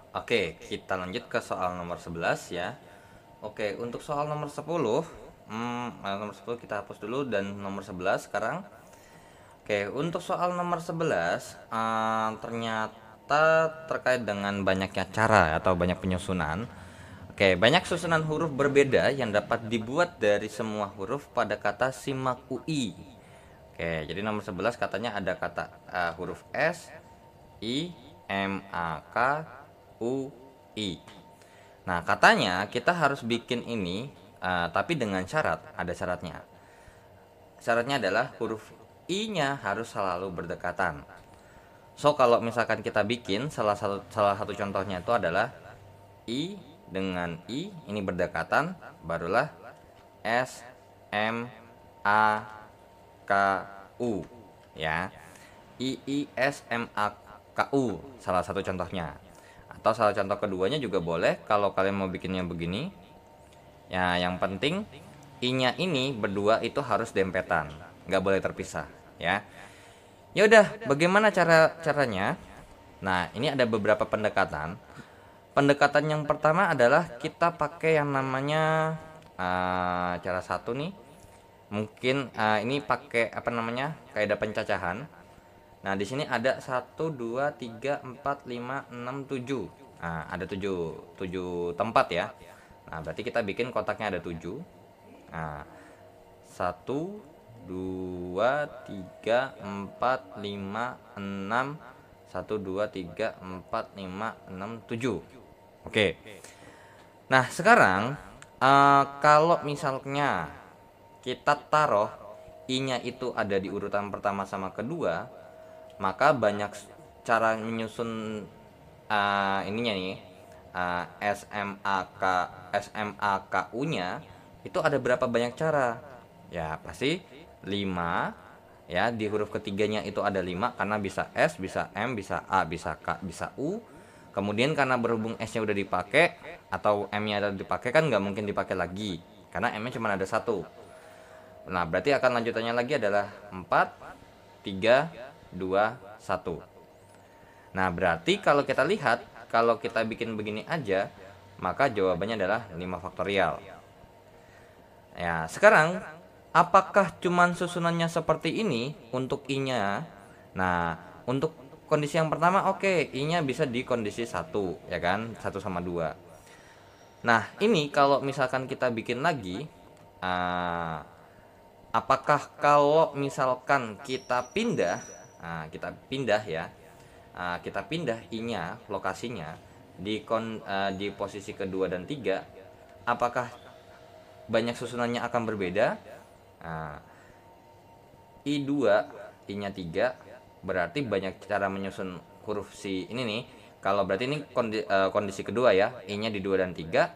Oke, kita lanjut ke soal nomor 11 ya. Oke, untuk soal nomor 10, nomor 10 kita hapus dulu dan nomor 11 sekarang. Oke, untuk soal nomor 11, ternyata terkait dengan banyaknya cara atau banyak penyusunan. Oke, banyak susunan huruf berbeda yang dapat dibuat dari semua huruf pada kata simak UI. Oke, jadi nomor 11 katanya ada kata huruf S, I, M, A, K, U, I. Nah, katanya kita harus bikin ini, tapi dengan syarat, ada syaratnya. Syaratnya adalah huruf I-nya harus selalu berdekatan. So, kalau misalkan kita bikin salah satu contohnya itu adalah I dengan I ini berdekatan, barulah S, M, A, K, U ya. I, S, M, A, K, U salah satu contohnya. Atau salah contoh keduanya juga boleh kalau kalian mau bikinnya begini. Ya, yang penting I-nya ini berdua itu harus dempetan, nggak boleh terpisah ya. Ya udah, bagaimana caranya? Nah, ini ada beberapa pendekatan. Pendekatan yang pertama adalah kita pakai yang namanya cara satu nih. Mungkin ini pakai apa namanya? Kaidah pencacahan. Nah, di sini ada 1, 2, 3, 4, 5, 6, 7. Nah, ada 7 tempat ya. Nah, berarti kita bikin kotaknya ada 7. Nah, 1, 2, 3, 4, 5, 6. 1, 2, 3, 4, 5, 6, 7. Oke. Nah, sekarang kalau misalnya kita taruh I-nya itu ada di urutan pertama sama kedua, maka banyak cara menyusun ininya nih, SMAK SMAKU-nya itu ada berapa banyak cara? Ya, pasti 5 ya. Di huruf ketiganya itu ada 5 karena bisa S, bisa M, bisa A, bisa K, bisa U. Kemudian karena berhubung S-nya udah dipakai atau M-nya udah dipakai, kan nggak mungkin dipakai lagi karena M-nya cuma ada satu. Nah, berarti akan lanjutannya lagi adalah 4, 3, 2, 1. Nah, berarti kalau kita lihat, kalau kita bikin begini aja, maka jawabannya adalah 5 faktorial. Ya, sekarang apakah cuman susunannya seperti ini untuk I-nya? Nah, untuk kondisi yang pertama oke, I-nya bisa di kondisi 1, ya kan? 1 sama 2. Nah, ini kalau misalkan kita bikin lagi, apakah kalau misalkan kita pindah ya, kita pindah I-nya, lokasinya di posisi kedua dan tiga, apakah banyak susunannya akan berbeda? Nah, I2, I-nya 3, berarti banyak cara menyusun huruf si ini nih. Kalau berarti ini kondisi kedua ya, I-nya di 2 dan 3,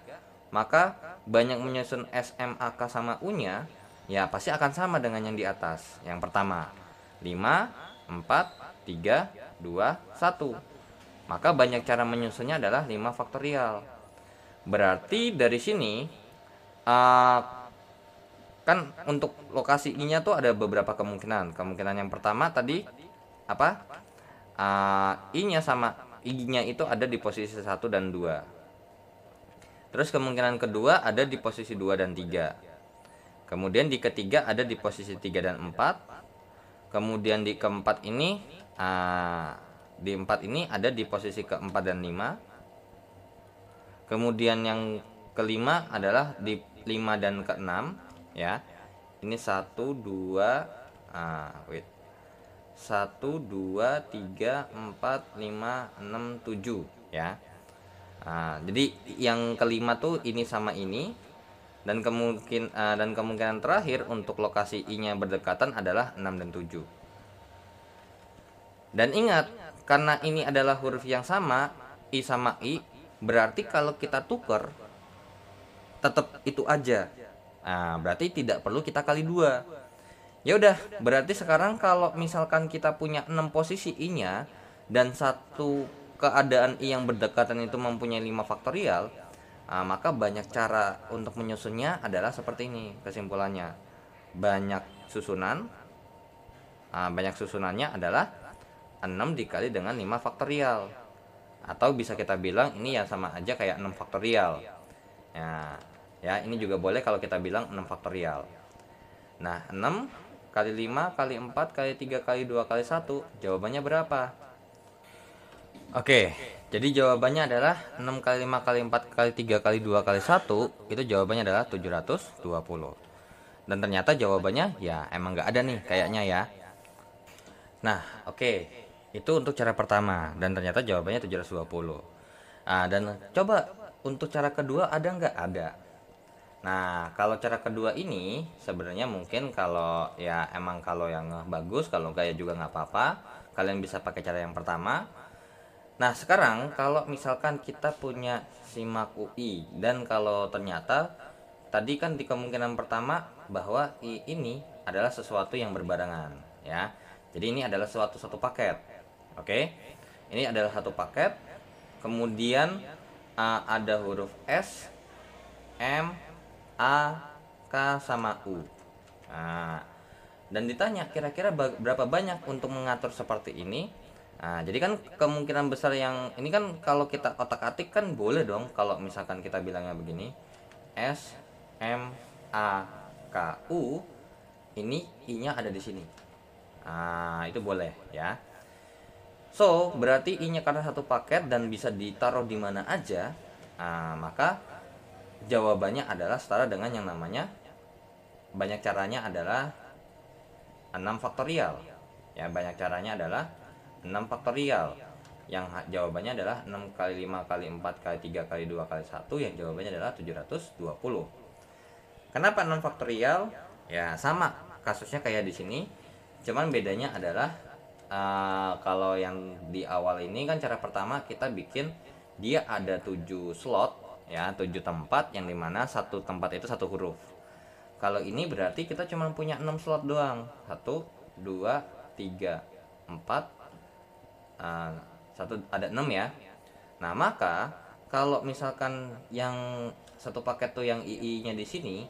maka banyak menyusun SMAK sama U-nya, ya pasti akan sama dengan yang di atas. Yang pertama, 5, 4, 3, 2, 1. Maka banyak cara menyusunnya adalah 5 faktorial. Berarti dari sini uh, kan untuk lokasi I-nya tuh ada beberapa kemungkinan. Kemungkinan yang pertama tadi apa? I-nya sama I-nya itu ada di posisi 1 dan 2. Terus kemungkinan kedua ada di posisi 2 dan 3. Kemudian di ketiga ada di posisi 3 dan 4. Kemudian di keempat ini di 4 ini ada di posisi keempat dan 5. Kemudian yang kelima adalah di 5 dan ke-6 ya. Ini 1, 2, 1, 2, 3, 4, 5, 6, 7 ya. Jadi yang kelima tuh ini sama ini, dan kemungkinan terakhir untuk lokasi I-nya berdekatan adalah 6 dan 7. Dan ingat, karena ini adalah huruf yang sama, I sama I, berarti kalau kita tuker tetap itu aja. Berarti tidak perlu kita kali 2. Ya udah, berarti sekarang kalau misalkan kita punya 6 posisi I-nya dan satu keadaan I yang berdekatan itu mempunyai 5 faktorial, maka banyak cara untuk menyusunnya adalah seperti ini kesimpulannya. Banyak susunannya adalah 6 dikali dengan 5 faktorial. Atau bisa kita bilang ini ya sama aja kayak 6 faktorial. Ya, ya ini juga boleh kalau kita bilang 6 faktorial. Nah, 6 kali 5 kali 4 kali 3 kali 2 kali 1, jawabannya berapa? Oke, jadi jawabannya adalah 6 kali 5 kali 4 kali 3 kali 2 kali 1, itu jawabannya adalah 720. Dan ternyata jawabannya ya emang nggak ada nih kayaknya ya. Nah, oke. Itu untuk cara pertama dan ternyata jawabannya 720. Nah, dan coba untuk cara kedua ada nggak? Ada. Nah, kalau cara kedua ini sebenarnya mungkin kalau ya emang kalau yang bagus, kalau enggak ya juga nggak apa-apa. Kalian bisa pakai cara yang pertama. Nah, sekarang kalau misalkan kita punya simak UI dan kalau ternyata tadi kan di kemungkinan pertama bahwa ini adalah sesuatu yang berbarengan, ya. Jadi ini adalah suatu satu paket. Oke. Ini adalah satu paket. Kemudian ada huruf S, M, A, K sama U. Nah, dan ditanya kira-kira berapa banyak untuk mengatur seperti ini. Nah, jadi kan kemungkinan besar yang ini kan kalau kita otak-atik kan boleh dong kalau misalkan kita bilangnya begini. S, M, A, K, U, ini I-nya ada di sini. Nah, itu boleh ya. So, berarti I-nya karena satu paket dan bisa ditaruh di mana aja. Nah, maka jawabannya adalah setara dengan yang namanya banyak caranya adalah 6 faktorial. Ya, banyak caranya adalah 6 faktorial. Yang jawabannya adalah 6 kali 5 kali 4 kali 3 kali 2 kali 1, yang jawabannya adalah 720. Kenapa 6 faktorial? Ya, sama kasusnya kayak di sini. Cuman bedanya adalah kalau yang di awal ini kan cara pertama kita bikin dia ada 7 slot ya, 7 tempat yang dimana satu tempat itu satu huruf. Kalau ini berarti kita cuma punya 6 slot doang. 1, 2, 3, 4, satu ada 6 ya. Nah, maka kalau misalkan yang satu paket tuh yang II-nya di sini,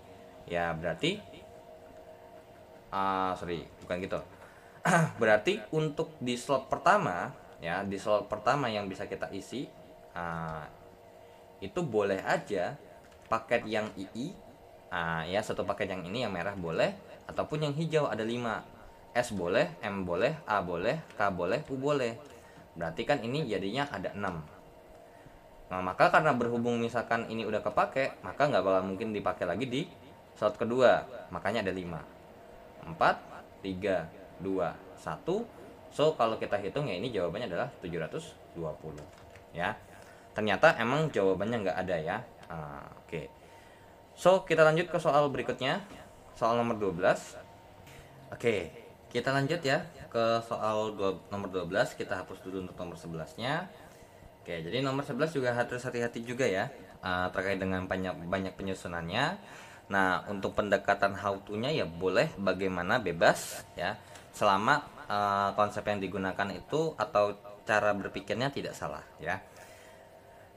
ya berarti sorry, bukan gitu. Berarti untuk di slot pertama ya, di slot pertama yang bisa kita isi itu boleh aja paket yang II, ya satu paket yang ini yang merah boleh, ataupun yang hijau ada 5. S boleh, M boleh, A boleh, K boleh, U boleh. Berarti kan ini jadinya ada 6. Nah, maka karena berhubung misalkan ini udah kepake, maka nggak bakal mungkin dipakai lagi di slot kedua. Makanya ada 5. 4, 3, 2, 1. So, kalau kita hitung ya ini jawabannya adalah 720. Ya. Ternyata emang jawabannya nggak ada ya. Oke. So, kita lanjut ke soal berikutnya. Soal nomor 12. Oke, kita lanjut ya ke soal nomor 12. Kita hapus dulu untuk nomor 11-nya. Oke, jadi nomor 11 juga harus hati-hati juga ya terkait dengan banyak penyusunannya. Nah, untuk pendekatan how to-nya ya boleh bagaimana bebas ya, selama konsep yang digunakan itu atau cara berpikirnya tidak salah ya.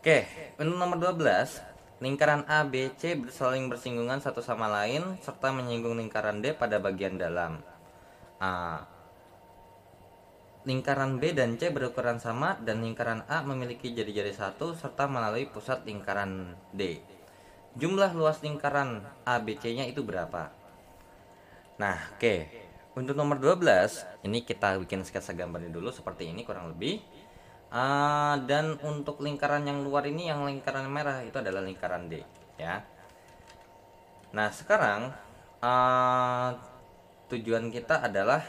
Oke, untuk nomor 12, lingkaran A, B, C saling bersinggungan satu sama lain serta menyinggung lingkaran D pada bagian dalam. Lingkaran B dan C berukuran sama dan lingkaran A memiliki jari-jari satu serta melalui pusat lingkaran D. Jumlah luas lingkaran ABC-nya itu berapa? Nah, oke. Untuk nomor 12, ini kita bikin sketsa gambarnya dulu seperti ini kurang lebih. Dan untuk lingkaran yang luar ini, yang lingkaran merah itu adalah lingkaran D, ya. Nah, sekarang tujuan kita adalah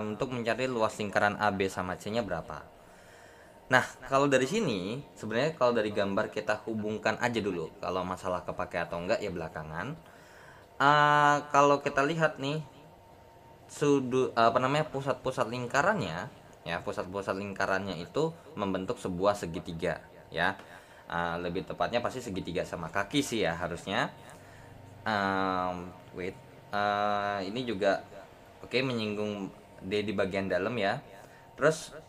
untuk mencari luas lingkaran AB sama C-nya berapa. Nah, kalau dari sini sebenarnya kalau dari gambar kita hubungkan aja dulu. Kalau masalah kepake atau enggak ya belakangan. Kalau kita lihat nih sudut pusat-pusat lingkarannya ya, pusat-pusat lingkarannya itu membentuk sebuah segitiga ya. Lebih tepatnya pasti segitiga sama kaki sih ya harusnya. Ini juga oke, menyinggung D di bagian dalam ya. Terus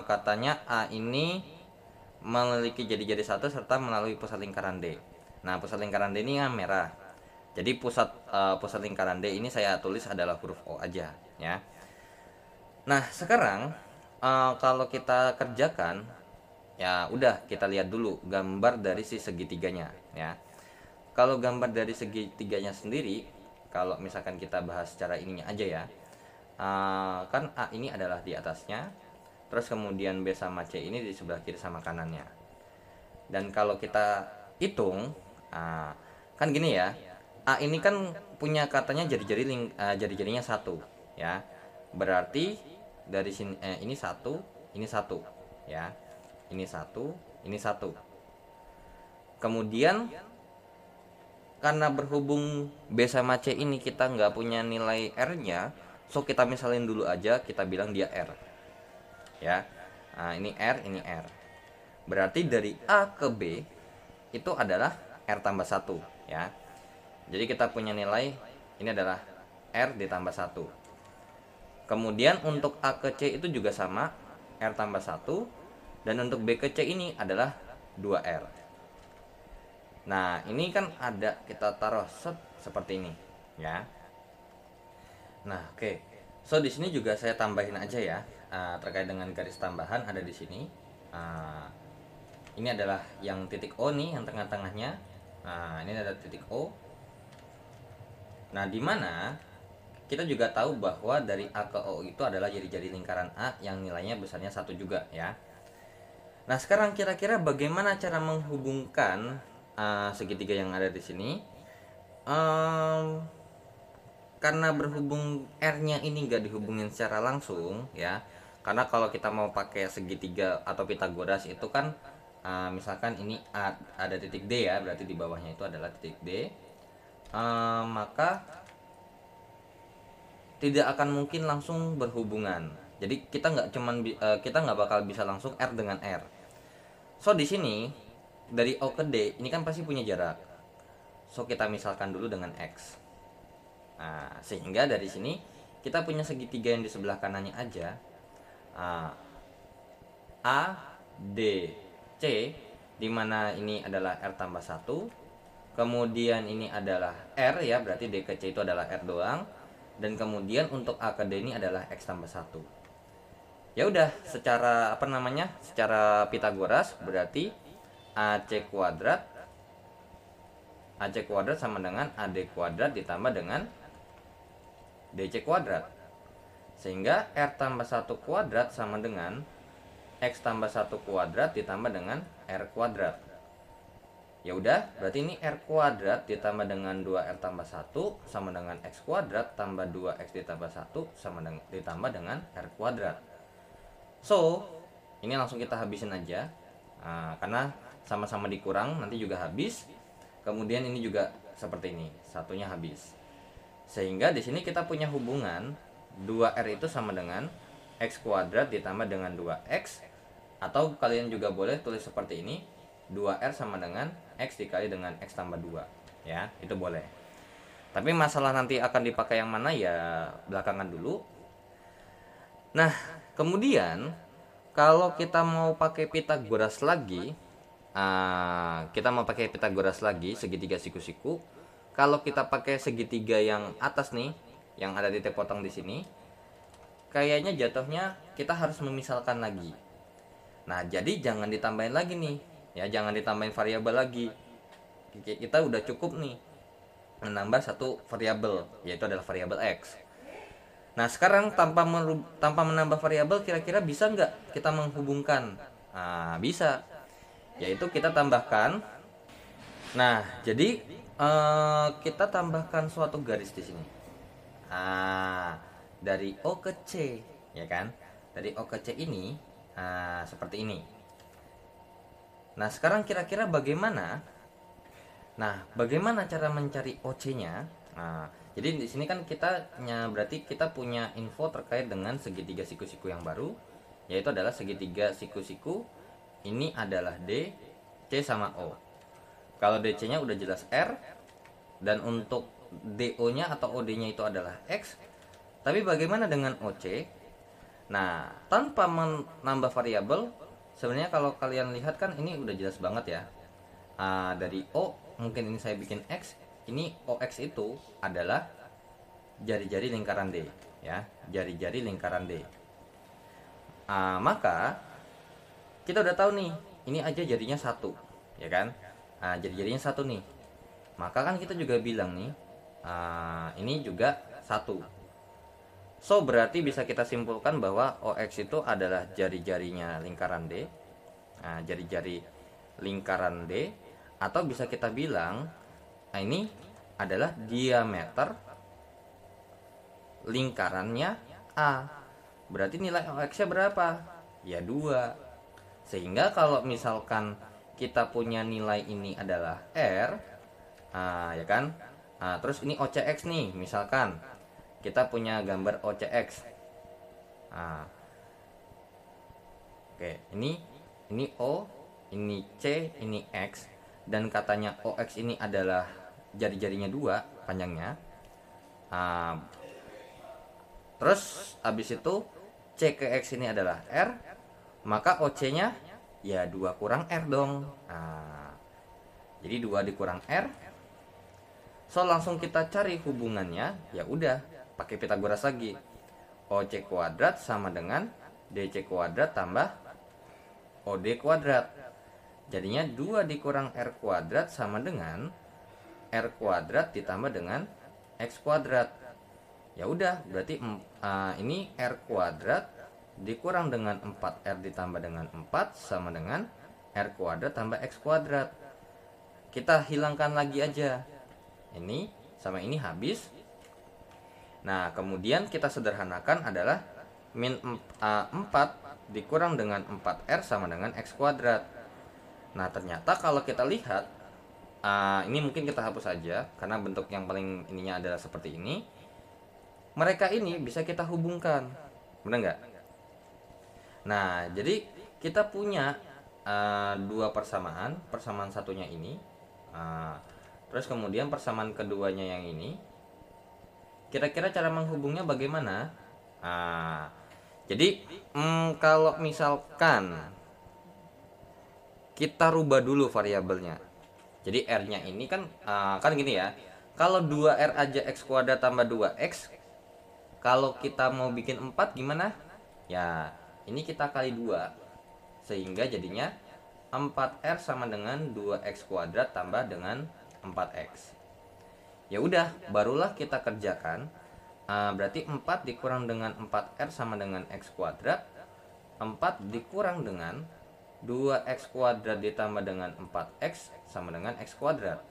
katanya A ini memiliki jari-jari satu serta melalui pusat lingkaran D. Nah, pusat lingkaran D ini yang merah. Jadi pusat lingkaran D ini saya tulis adalah huruf O aja ya. Nah, sekarang kalau kita kerjakan, ya udah kita lihat dulu gambar dari si segitiganya ya. Kalau gambar dari segitiganya sendiri, kalau misalkan kita bahas secara ininya aja ya, kan A ini adalah di atasnya, terus kemudian B sama C ini di sebelah kiri sama kanannya. Dan kalau kita hitung, kan gini ya, A ini kan punya katanya jari-jarinya satu ya, berarti dari sini ini satu, ya, ini satu, ini satu. Kemudian karena berhubung B sama C ini kita nggak punya nilai R-nya, so kita misalin dulu aja, kita bilang dia R ya. Nah, ini R, ini R. Berarti dari A ke B itu adalah R tambah 1 ya. Jadi kita punya nilai ini adalah R ditambah 1. Kemudian untuk A ke C itu juga sama, R tambah 1. Dan untuk B ke C ini adalah 2R. Nah, ini kan ada kita taruh seperti ini, ya. Nah, oke. So di sini juga saya tambahin aja ya, terkait dengan garis tambahan ada di sini. Ini adalah yang titik O nih, yang tengah-tengahnya. Nah, ini ada titik O. Nah, di mana kita juga tahu bahwa dari A ke O itu adalah jari-jari lingkaran A yang nilainya besarnya 1 juga ya. Nah, sekarang kira-kira bagaimana cara menghubungkan segitiga yang ada di sini? Karena berhubung R-nya ini nggak dihubungin secara langsung ya. Karena kalau kita mau pakai segitiga atau Pitagoras itu kan misalkan ini ada titik D ya, berarti di bawahnya itu adalah titik D. Maka tidak akan mungkin langsung berhubungan. Jadi kita nggak bakal bisa langsung R dengan R. So di sini dari O ke D ini kan pasti punya jarak. So kita misalkan dulu dengan X. Nah, sehingga dari sini kita punya segitiga yang di sebelah kanannya aja. A, D, C, dimana ini adalah R tambah 1. Kemudian ini adalah R ya, berarti D ke C itu adalah R doang. Dan kemudian untuk A ke D ini adalah X tambah 1. Ya udah, secara secara Pitagoras berarti AC kuadrat sama dengan AD kuadrat ditambah dengan DC kuadrat. Sehingga R tambah 1 kuadrat sama dengan X tambah 1 kuadrat ditambah dengan R kuadrat. Ya udah, berarti ini R kuadrat ditambah dengan 2R tambah 1 sama dengan X kuadrat tambah 2X ditambah 1 ditambah dengan R kuadrat. So, ini langsung kita habisin aja. Karena sama-sama dikurang nanti juga habis. Kemudian ini juga seperti ini, satunya habis. Sehingga di sini kita punya hubungan 2R itu sama dengan X kuadrat ditambah dengan 2X. Atau kalian juga boleh tulis seperti ini, 2R sama dengan X dikali dengan X tambah 2. Ya, itu boleh. Tapi masalah nanti akan dipakai yang mana ya belakangan dulu. Nah, kemudian kalau kita mau pakai Pitagoras lagi, segitiga siku-siku. Kalau kita pakai segitiga yang atas nih, yang ada titik potong di sini, kayaknya jatuhnya kita harus memisalkan lagi. Nah, jadi jangan ditambahin lagi nih, ya jangan ditambahin variabel lagi. Kita udah cukup nih menambah satu variabel, yaitu adalah variabel X. Nah, sekarang tanpa menambah variabel, kira-kira bisa nggak kita menghubungkan? Bisa. Yaitu kita tambahkan. Nah, jadi kita tambahkan suatu garis di sini. Dari O ke C, ya kan? Dari O ke C ini seperti ini. Nah, sekarang kira-kira bagaimana? Nah, bagaimana cara mencari OC-nya? Jadi di sini kan berarti kita punya info terkait dengan segitiga siku-siku yang baru, yaitu adalah segitiga siku-siku ini adalah D, C sama O. Kalau DC-nya udah jelas R, dan untuk DO-nya atau OD-nya itu adalah X. Tapi bagaimana dengan OC? Nah, tanpa menambah variabel, sebenarnya kalau kalian lihat kan ini udah jelas banget ya. Dari O, mungkin ini saya bikin X. Ini OX itu adalah jari-jari lingkaran D, ya, jari-jari lingkaran D. Maka kita udah tahu nih, ini aja jadinya satu, ya kan? Jadinya satu nih. Maka kan kita juga bilang nih, ini juga satu. So berarti bisa kita simpulkan bahwa OX itu adalah jari-jarinya lingkaran D, jari-jari lingkaran D, atau bisa kita bilang ini adalah diameter lingkarannya A. Berarti nilai OX-nya berapa? Ya 2. Sehingga kalau misalkan kita punya nilai ini adalah R, ya kan? Terus ini OCX nih, misalkan kita punya gambar OCX. Oke, ini O, ini C, ini X, dan katanya OX ini adalah jari-jarinya 2 panjangnya. Terus habis itu C ke X ini adalah R, maka OC-nya ya 2 kurang R dong. Jadi 2 dikurang R. So langsung kita cari hubungannya, ya udah pakai Pitagoras lagi. OC kuadrat sama dengan DC kuadrat tambah OD kuadrat. Jadinya 2 dikurang R kuadrat sama dengan R kuadrat ditambah dengan X kuadrat. Ya udah, berarti ini R kuadrat dikurang dengan 4R ditambah dengan 4 sama dengan R kuadrat tambah X kuadrat. Kita hilangkan lagi aja. Ini sama ini habis. Nah, kemudian kita sederhanakan adalah min 4 dikurang dengan 4R sama dengan X kuadrat. Nah, ternyata kalau kita lihat, ini mungkin kita hapus aja karena bentuk yang paling ininya adalah seperti ini. Mereka ini bisa kita hubungkan, benar nggak? Nah, jadi kita punya 2 persamaan. Persamaan satunya ini, terus kemudian persamaan keduanya yang ini. Kira-kira cara menghubungnya bagaimana? Jadi kalau misalkan kita rubah dulu variabelnya. Jadi R-nya ini kan gini ya. Kalau 2R aja X kuadrat tambah 2X, kalau kita mau bikin 4 gimana? Ya, ini kita kali 2. Sehingga jadinya 4R sama dengan 2X kuadrat tambah dengan 4X. Ya udah, barulah kita kerjakan. Berarti 4 dikurang dengan 4R sama dengan X kuadrat. 4 dikurang dengan 2X kuadrat ditambah dengan 4X sama dengan X kuadrat.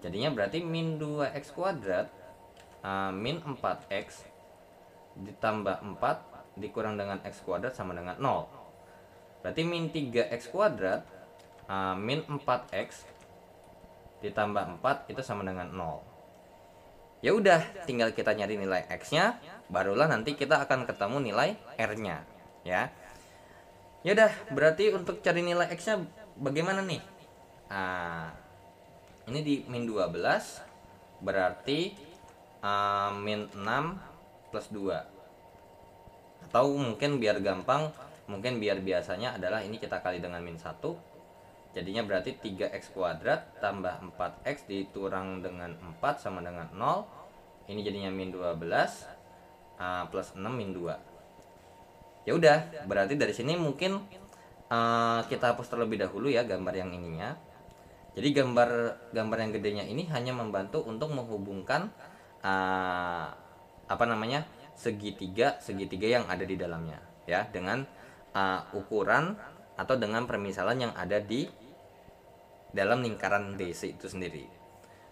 Jadinya berarti min 2X kuadrat min 4X ditambah 4 dikurang dengan X kuadrat sama dengan 0. Berarti min 3X kuadrat min 4X ditambah 4 itu sama dengan 0. Ya udah, tinggal kita nyari nilai X-nya, barulah nanti kita akan ketemu nilai R-nya, ya. Ya udah, berarti untuk cari nilai X-nya bagaimana nih? Ini di min 12 berarti min 6 plus 2. Atau mungkin biar gampang, mungkin biar biasanya adalah ini kita kali dengan min 1. Jadinya berarti 3X kuadrat tambah 4X dikurang dengan 4 sama dengan 0. Ini jadinya min 12 plus 6 min 2. Ya udah, berarti dari sini mungkin kita hapus terlebih dahulu ya gambar yang ininya. Jadi gambar yang gedenya ini hanya membantu untuk menghubungkan segitiga yang ada di dalamnya ya, dengan ukuran atau dengan permisalan yang ada di dalam lingkaran DC itu sendiri.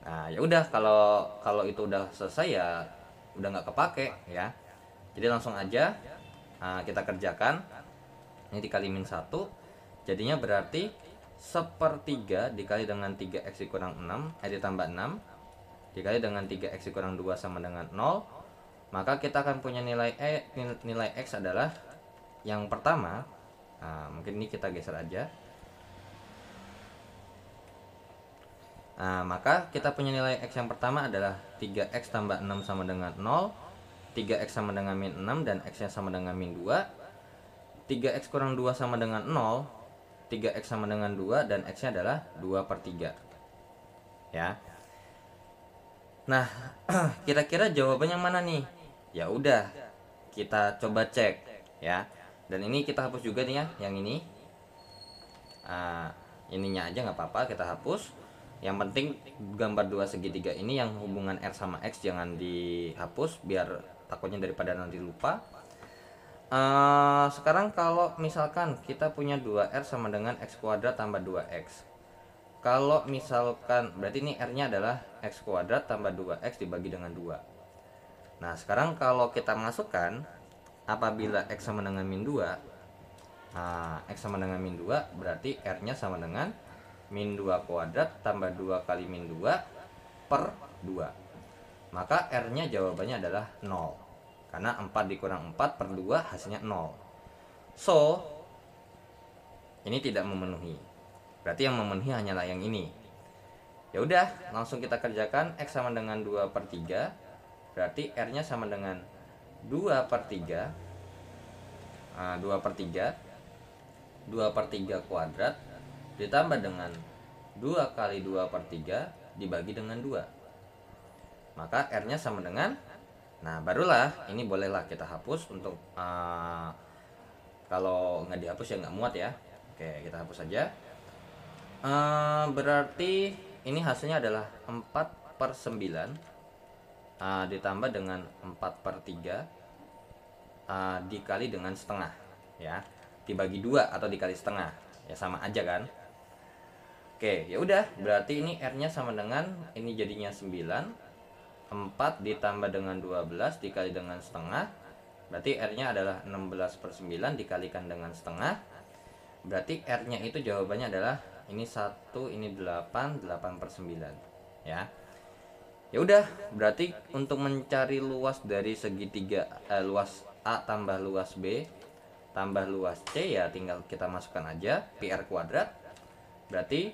Nah, ya udah, kalau itu udah selesai ya udah nggak kepake ya. Jadi langsung aja kita kerjakan. Ini dikali min 1, jadinya berarti 1/3 dikali dengan 3X dikurang 6 ditambah 6 dikali dengan 3X dikurang 2 sama dengan 0. Maka kita akan punya nilai X adalah yang pertama. Mungkin ini kita geser aja. Maka kita punya nilai X yang pertama adalah 3X tambah 6 sama dengan 0, 3X sama dengan min 6 dan X nya sama dengan min 2, 3X kurang 2 sama dengan 0, 3X sama dengan 2 dan X nya adalah 2/3 ya. Nah, kira-kira jawabannya mana nih? Ya udah, kita coba cek ya. Dan ini kita hapus juga nih ya, yang ini. Ininya aja nggak apa-apa, kita hapus. Yang penting gambar dua segitiga ini yang hubungan R sama X jangan dihapus, biar takutnya daripada nanti lupa. Sekarang kalau misalkan kita punya 2R sama dengan X kuadrat tambah 2X. Kalau misalkan berarti ini R-nya adalah X kuadrat tambah 2X dibagi dengan 2. Nah sekarang kalau kita masukkan, apabila X sama dengan min 2, X sama dengan min 2 berarti R-nya sama dengan min 2 kuadrat tambah 2 kali min 2 per 2. Maka R-nya jawabannya adalah 0. Karena 4 dikurang 4 per 2 hasilnya 0. So, ini tidak memenuhi. Berarti yang memenuhi hanyalah yang ini. Ya udah, langsung kita kerjakan. X sama dengan 2 per 3. Berarti R-nya sama dengan 2 per 3. 2 per 3. 2 per 3 kuadrat ditambah dengan 2 kali 2 per 3 dibagi dengan 2. Maka R-nya sama dengan, nah barulah ini bolehlah kita hapus untuk kalau nggak dihapus ya nggak muat ya. Oke, kita hapus saja. Berarti ini hasilnya adalah 4 per 9 ditambah dengan 4 per 3 dikali dengan setengah ya, dibagi 2 atau dikali setengah ya, sama aja kan. Oke, ya udah, berarti ini R-nya sama dengan, ini jadinya 9. 4 ditambah dengan 12 dikali dengan setengah, berarti R-nya adalah 16 per 9 dikalikan dengan setengah. Berarti R-nya itu jawabannya adalah ini 1, ini 8, 8 per 9 ya. Ya udah, berarti untuk mencari luas dari segitiga luas A tambah luas B tambah luas C ya tinggal kita masukkan aja pi R kuadrat. Berarti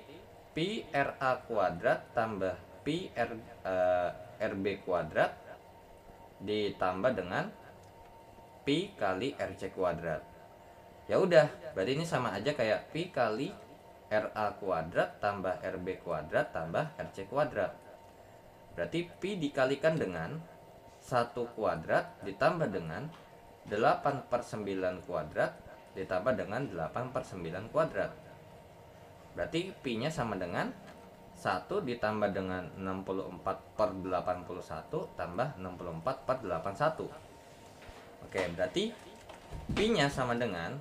pi RA kuadrat tambah pi RB kuadrat ditambah dengan pi kali RC kuadrat. Ya udah, berarti ini sama aja kayak pi kali RA kuadrat tambah RB kuadrat tambah RC kuadrat. Berarti pi dikalikan dengan 1 kuadrat ditambah dengan 8 per 9 kuadrat ditambah dengan 8 per 9 kuadrat. Berarti pi nya sama dengan 1 ditambah dengan 64 per 81 tambah 64 per 81. Oke, berarti pi nya sama dengan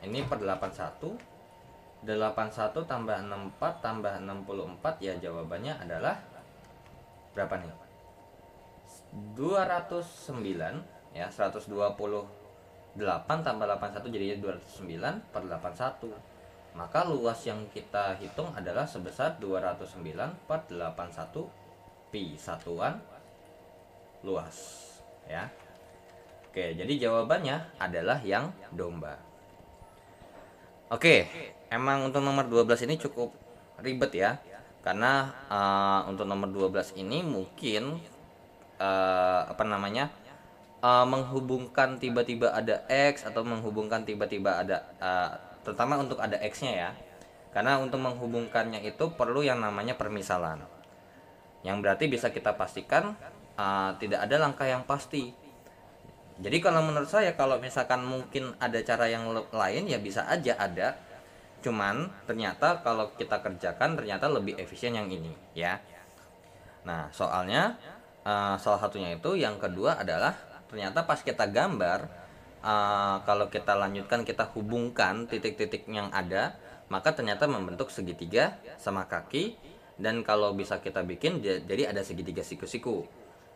ini per 81. 81 tambah 64 tambah 64 ya jawabannya adalah berapa nih? 209 ya, 128 tambah 81 jadinya 209 per 81. Maka luas yang kita hitung adalah sebesar 209 per 81 pi, satuan luas ya. Oke, jadi jawabannya adalah yang domba. Oke, emang untuk nomor 12 ini cukup ribet ya. Karena untuk nomor 12 ini mungkin menghubungkan tiba-tiba ada X atau menghubungkan tiba-tiba ada terutama untuk ada X-nya ya. Karena untuk menghubungkannya itu perlu yang namanya permisalan. Yang berarti bisa kita pastikan tidak ada langkah yang pasti. Jadi kalau menurut saya kalau misalkan mungkin ada cara yang lain ya bisa aja ada. Cuman ternyata kalau kita kerjakan ternyata lebih efisien yang ini ya. Nah, soalnya salah satunya itu yang kedua adalah ternyata pas kita gambar kalau kita lanjutkan kita hubungkan titik-titik yang ada, maka ternyata membentuk segitiga sama kaki. Dan kalau bisa kita bikin jadi ada segitiga siku-siku.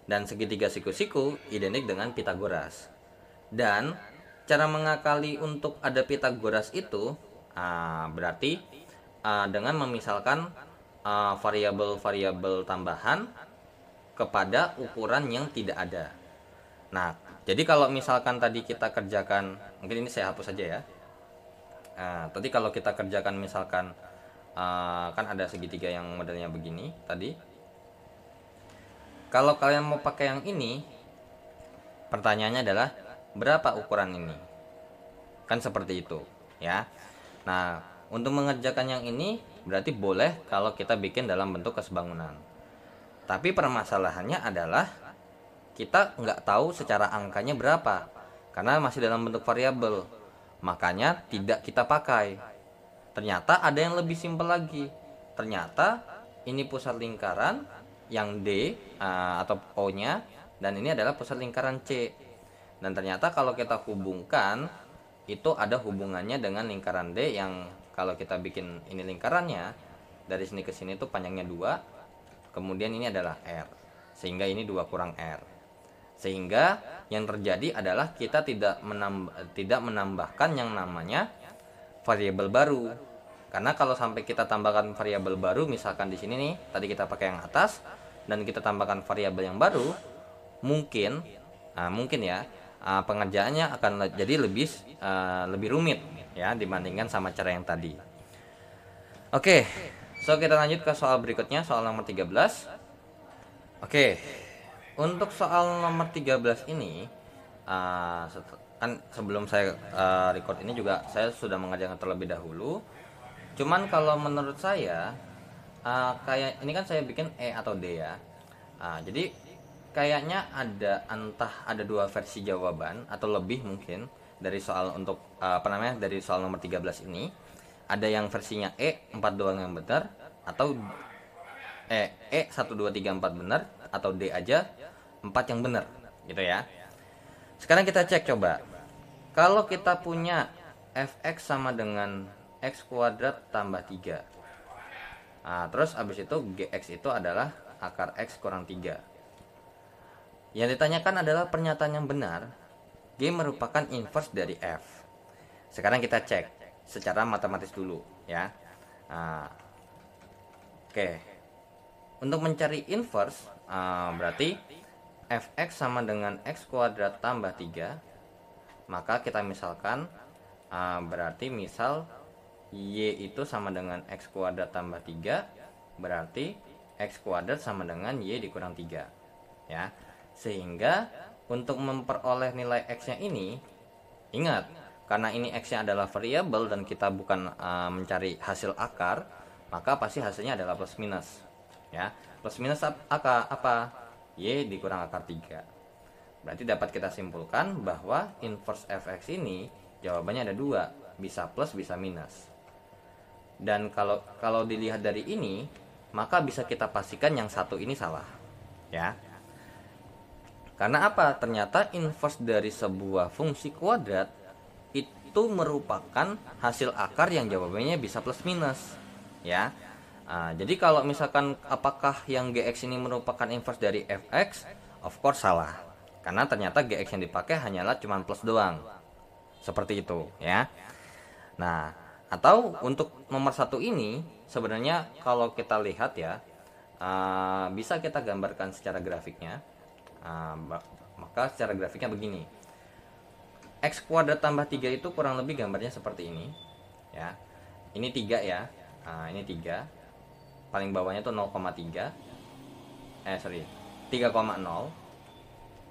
Dan segitiga siku-siku identik dengan Pitagoras. Dan cara mengakali untuk ada Pitagoras itu berarti dengan memisalkan variabel-variabel tambahan kepada ukuran yang tidak ada. Nah, jadi kalau misalkan tadi kita kerjakan, mungkin ini saya hapus saja ya. Tadi kalau kita kerjakan misalkan kan ada segitiga yang modelnya begini tadi. Kalau kalian mau pakai yang ini, pertanyaannya adalah berapa ukuran ini? Kan seperti itu ya. Nah, untuk mengerjakan yang ini berarti boleh kalau kita bikin dalam bentuk kesebangunan. Tapi permasalahannya adalah kita nggak tahu secara angkanya berapa karena masih dalam bentuk variabel. makanya tidak kita pakai. Ternyata ada yang lebih simpel lagi. Ternyata ini pusat lingkaran yang D atau O-nya, dan ini adalah pusat lingkaran C. Dan ternyata kalau kita hubungkan, itu ada hubungannya dengan lingkaran D yang kalau kita bikin ini lingkarannya, dari sini ke sini tuh panjangnya 2, kemudian ini adalah R. Sehingga ini 2 kurang R. Sehingga yang terjadi adalah kita tidak menambahkan yang namanya variabel baru. Karena kalau sampai kita tambahkan variabel baru, misalkan di sini nih, tadi kita pakai yang atas dan kita tambahkan variabel yang baru, mungkin ya pengerjaannya akan jadi lebih rumit ya dibandingkan sama cara yang tadi. Oke, so kita lanjut ke soal berikutnya, soal nomor 13. Oke, untuk soal nomor 13 ini kan sebelum saya record ini juga saya sudah mengerjakan terlebih dahulu. Cuman kalau menurut saya kayak ini kan saya bikin E atau D ya. Jadi kayaknya entah ada 2 versi jawaban atau lebih mungkin dari soal untuk dari soal nomor 13 ini. Ada yang versinya E 4 doang yang benar, atau E 1 2 3 4 benar, atau D aja 4 yang benar gitu ya. Sekarang kita cek coba. Kalau kita punya fx sama dengan x kuadrat tambah 3. Terus abis itu gx itu adalah akar x kurang 3. Yang ditanyakan adalah pernyataan yang benar. G merupakan inverse dari f. Sekarang kita cek secara matematis dulu ya. Oke. Untuk mencari inverse berarti fx sama dengan x kuadrat tambah 3. Maka kita misalkan berarti misal y itu sama dengan x kuadrat tambah 3, berarti x kuadrat sama dengan y dikurang 3 ya. Sehingga untuk memperoleh nilai x-nya ini, ingat, karena ini x-nya adalah variabel dan kita bukan mencari hasil akar, maka pasti hasilnya adalah plus minus ya. Plus minus apa? Y dikurang akar 3. Berarti dapat kita simpulkan bahwa inverse fx ini jawabannya ada 2, bisa plus bisa minus. Dan kalau dilihat dari ini, maka bisa kita pastikan yang satu ini salah ya. Karena apa? Ternyata inverse dari sebuah fungsi kuadrat itu merupakan hasil akar yang jawabannya bisa plus minus ya. Jadi kalau misalkan apakah yang gx ini merupakan inverse dari fx, of course salah. Karena ternyata gx yang dipakai hanyalah cuma plus doang. Seperti itu ya. Nah, atau untuk nomor 1 ini sebenarnya kalau kita lihat ya, bisa kita gambarkan secara grafiknya. Maka secara grafiknya begini. X kuadrat tambah 3 itu kurang lebih gambarnya seperti ini ya. Ini 3 ya. Ini 3. Paling bawahnya tuh 0,3. 3,0.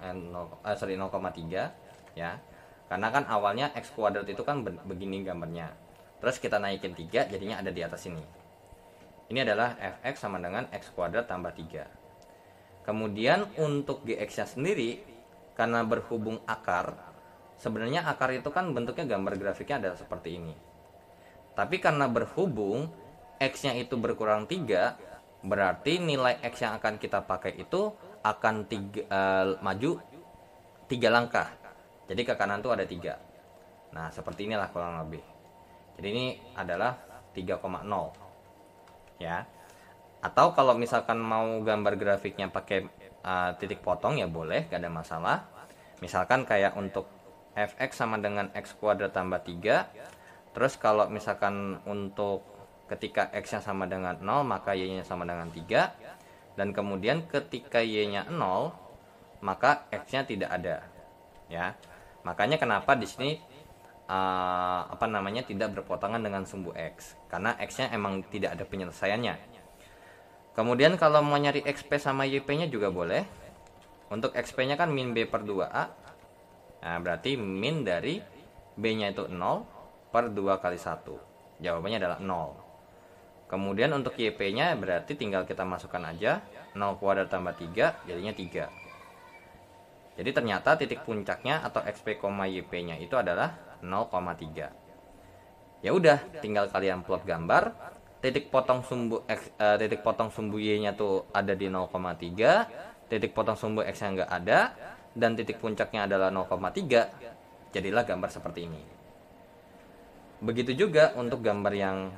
0,3 ya. Karena kan awalnya x kuadrat itu kan begini gambarnya. Terus kita naikin 3 jadinya ada di atas ini. Ini adalah fx sama dengan x kuadrat tambah 3. Kemudian untuk gx-nya sendiri, karena berhubung akar, sebenarnya akar itu kan bentuknya gambar grafiknya adalah seperti ini. Tapi karena berhubung x-nya itu berkurang 3, berarti nilai x yang akan kita pakai itu akan maju 3 langkah. Jadi ke kanan tuh ada 3. Nah, seperti inilah kurang lebih. Jadi ini adalah 3,0 ya. Atau kalau misalkan mau gambar grafiknya pakai titik potong ya boleh, gak ada masalah. Misalkan kayak untuk fx sama dengan x kuadrat tambah 3. Terus kalau misalkan untuk ketika x-nya sama dengan 0, maka y-nya sama dengan 3. Dan kemudian ketika y-nya 0, maka x-nya tidak ada ya. Makanya kenapa di sini tidak berpotongan dengan sumbu x, karena x-nya emang tidak ada penyelesaiannya. Kemudian kalau mau nyari xp sama yp-nya juga boleh. Untuk xp-nya kan min b per 2a. Nah, berarti min dari b-nya itu 0 per 2 kali 1. Jawabannya adalah 0. Kemudian untuk yp-nya berarti tinggal kita masukkan aja 0 kuadrat tambah 3 jadinya 3. Jadi ternyata titik puncaknya atau xp, yp-nya itu adalah 0,3. Ya udah, tinggal kalian plot gambar. Titik potong sumbu Y-nya tuh ada di 0,3, titik potong sumbu X-nya nggak ada, dan titik puncaknya adalah 0,3. Jadilah gambar seperti ini. Begitu juga untuk gambar yang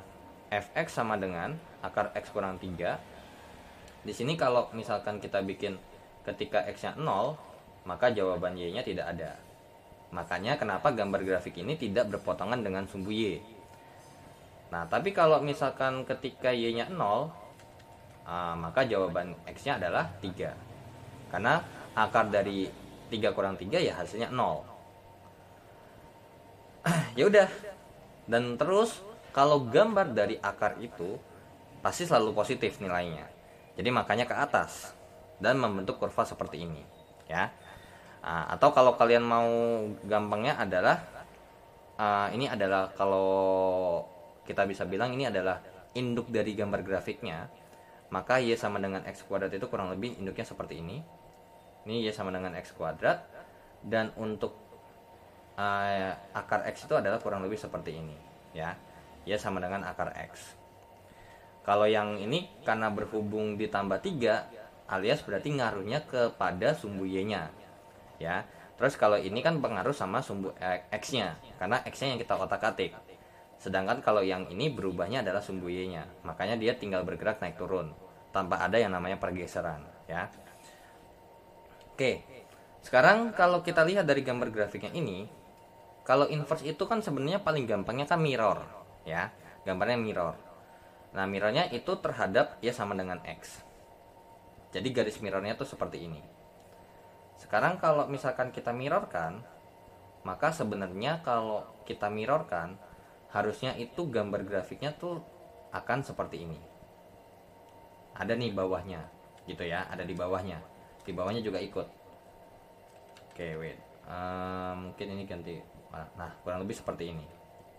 fx sama dengan akar X kurang 3. Di sini kalau misalkan kita bikin ketika X-nya 0, maka jawaban Y-nya tidak ada. Makanya kenapa gambar grafik ini tidak berpotongan dengan sumbu Y. Nah, tapi kalau misalkan ketika Y-nya 0, maka jawaban X-nya adalah 3. Karena akar dari 3 kurang 3 ya hasilnya 0. Ya udah. Dan terus kalau gambar dari akar itu pasti selalu positif nilainya. Jadi makanya ke atas dan membentuk kurva seperti ini, ya. Atau kalau kalian mau gampangnya adalah ini adalah kalau kita bisa bilang ini adalah induk dari gambar grafiknya, maka Y sama dengan X kuadrat itu kurang lebih induknya seperti ini. Ini Y sama dengan X kuadrat, dan untuk akar X itu adalah kurang lebih seperti ini, ya. Y sama dengan akar X. Kalau yang ini karena berhubung ditambah 3, alias berarti ngaruhnya kepada sumbu Y-nya, ya. Terus kalau ini kan pengaruh sama sumbu X-nya, karena X-nya yang kita otak-atik. Sedangkan kalau yang ini berubahnya adalah sumbu Y-nya, makanya dia tinggal bergerak naik turun tanpa ada yang namanya pergeseran, ya. Oke, sekarang kalau kita lihat dari gambar grafiknya ini, kalau inverse itu kan sebenarnya paling gampangnya kan mirror, ya, gambarnya mirror. Nah, mirrornya itu terhadap Y sama dengan X. Jadi garis mirrornya tuh seperti ini. Sekarang kalau misalkan kita mirrorkan, maka sebenarnya kalau kita mirrorkan, harusnya itu gambar grafiknya tuh akan seperti ini. Ada nih bawahnya, gitu ya, ada di bawahnya. Di bawahnya juga ikut. Oke, wait. Mungkin ini ganti. Nah, kurang lebih seperti ini,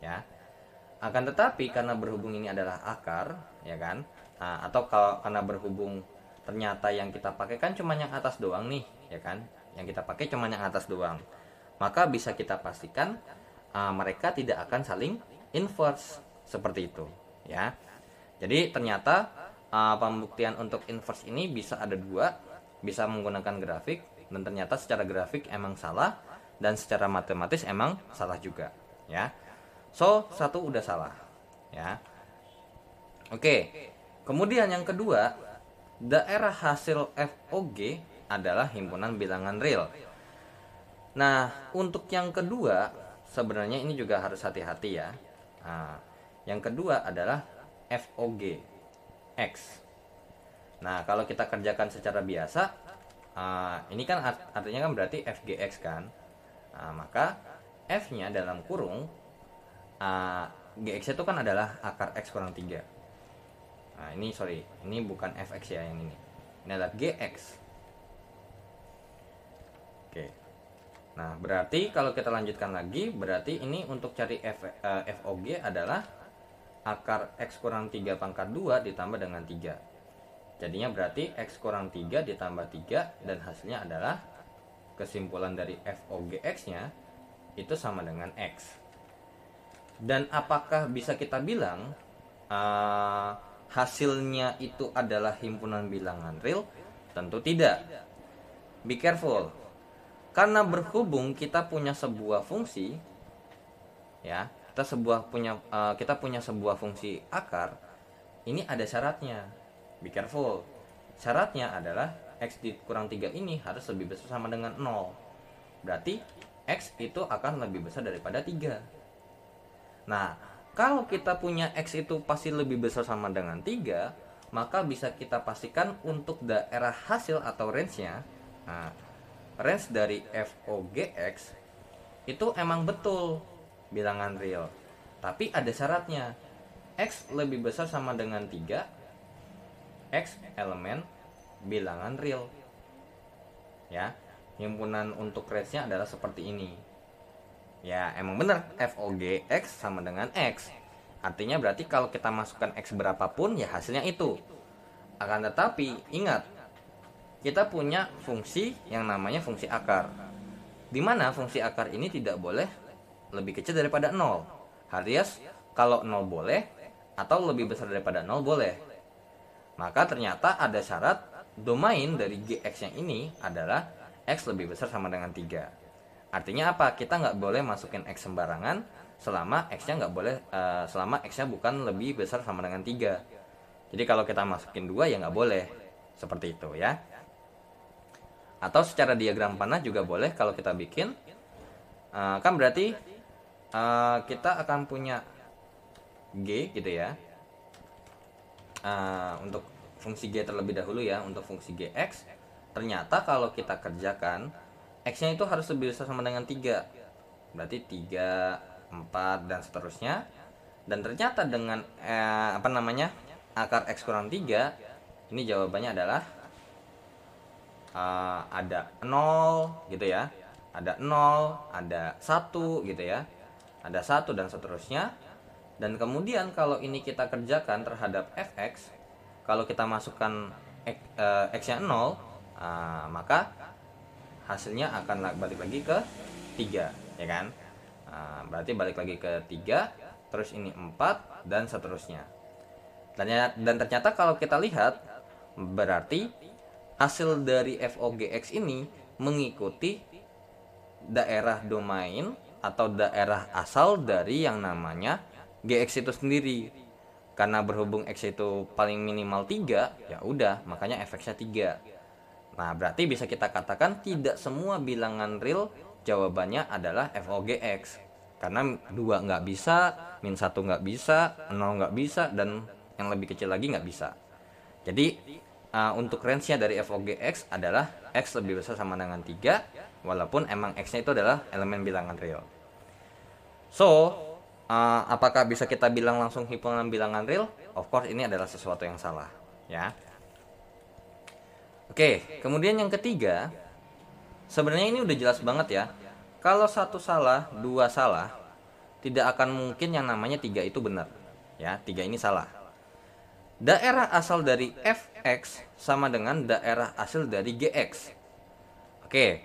ya. Akan tetapi karena berhubung ini adalah akar, ya kan? Atau kalau karena berhubung ternyata yang kita pakai kan cuma yang atas doang nih, ya kan? Yang kita pakai cuma yang atas doang. Maka bisa kita pastikan mereka tidak akan saling inverse seperti itu, ya. Jadi ternyata pembuktian untuk inverse ini bisa ada dua, bisa menggunakan grafik, dan ternyata secara grafik emang salah dan secara matematis emang salah juga, ya. So, satu udah salah, ya. Oke. Kemudian yang kedua, daerah hasil FOG adalah himpunan bilangan real. Nah, untuk yang kedua sebenarnya ini juga harus hati-hati, ya. Yang kedua adalah FOG X. Nah, kalau kita kerjakan secara biasa, ini kan artinya kan berarti FGX kan. Maka F-nya dalam kurung GX itu kan adalah akar X kurang 3. Nah, ini ini bukan FX ya yang ini. Ini adalah GX. Oke. Nah, berarti kalau kita lanjutkan lagi, berarti ini untuk cari FOG adalah akar X kurang 3 pangkat 2 ditambah dengan 3. Jadinya berarti X kurang 3 ditambah 3, dan hasilnya adalah kesimpulan dari FOGX-nya itu sama dengan X. Dan apakah bisa kita bilang hasilnya itu adalah himpunan bilangan real? Tentu tidak. Be careful. Karena berhubung kita punya sebuah fungsi, ya, kita punya sebuah fungsi akar, ini ada syaratnya. Be careful. Syaratnya adalah X dikurang 3 ini harus lebih besar sama dengan 0. Berarti X itu akan lebih besar daripada 3. Nah, kalau kita punya X itu pasti lebih besar sama dengan 3, maka bisa kita pastikan untuk daerah hasil atau range-nya, range dari FOGX itu emang betul bilangan real. Tapi ada syaratnya. X lebih besar sama dengan 3, X elemen bilangan real. Ya, himpunan untuk range-nya adalah seperti ini. Ya, emang bener FOGX sama dengan X. Artinya berarti kalau kita masukkan X berapapun ya hasilnya itu. Akan tetapi ingat, kita punya fungsi yang namanya fungsi akar, dimana fungsi akar ini tidak boleh lebih kecil daripada 0. Alias kalau 0 boleh atau lebih besar daripada 0 boleh. Maka ternyata ada syarat domain dari GX yang ini adalah X lebih besar sama dengan 3. Artinya apa? Kita nggak boleh masukin X sembarangan selama X-nya nggak boleh selama X-nya bukan lebih besar sama dengan 3. Jadi kalau kita masukin 2 ya nggak boleh. Seperti itu ya. Atau secara diagram panah juga boleh kalau kita bikin. Kan berarti kita akan punya G gitu ya. Untuk fungsi G terlebih dahulu ya. Untuk fungsi GX, ternyata kalau kita kerjakan X-nya itu harus lebih besar sama dengan 3. Berarti 3, 4 dan seterusnya. Dan ternyata dengan akar X kurang 3, ini jawabannya adalah ada 0 gitu ya. Ada 0, ada 1 gitu ya. Ada 1 dan seterusnya. Dan kemudian kalau ini kita kerjakan terhadap fx, kalau kita masukkan x-nya 0, maka hasilnya akan balik lagi ke 3 ya kan. Berarti balik lagi ke 3, terus ini 4 dan seterusnya. Dan ternyata kalau kita lihat, berarti hasil dari FOGX ini mengikuti daerah domain atau daerah asal dari yang namanya GX itu sendiri. Karena berhubung X itu paling minimal 3, ya udah, makanya fx-nya 3. Nah, berarti bisa kita katakan tidak semua bilangan real jawabannya adalah FOGX. Karena 2 nggak bisa, min 1 nggak bisa, 0 nggak bisa, dan yang lebih kecil lagi nggak bisa. Jadi untuk range-nya dari FOGX adalah X lebih besar sama dengan 3, walaupun emang X-nya itu adalah elemen bilangan real. So, apakah bisa kita bilang langsung himpunan bilangan real? Of course, ini adalah sesuatu yang salah ya. Oke, kemudian yang ketiga, sebenarnya ini udah jelas banget ya. Kalau 1 salah, 2 salah, tidak akan mungkin yang namanya 3 itu benar ya. 3 ini salah. Daerah asal dari fx sama dengan daerah asal dari gx. Oke,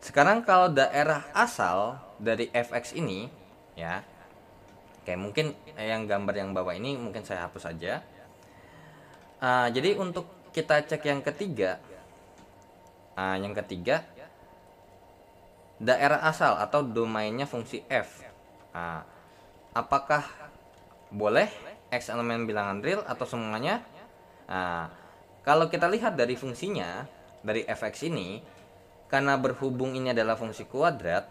sekarang kalau daerah asal dari fx ini ya, oke, mungkin yang gambar yang bawah ini mungkin saya hapus saja. Jadi untuk kita cek yang ketiga, daerah asal atau domainnya fungsi f, apakah boleh X elemen bilangan real atau semuanya? Kalau kita lihat dari fungsinya, dari fx ini, karena berhubung ini adalah fungsi kuadrat,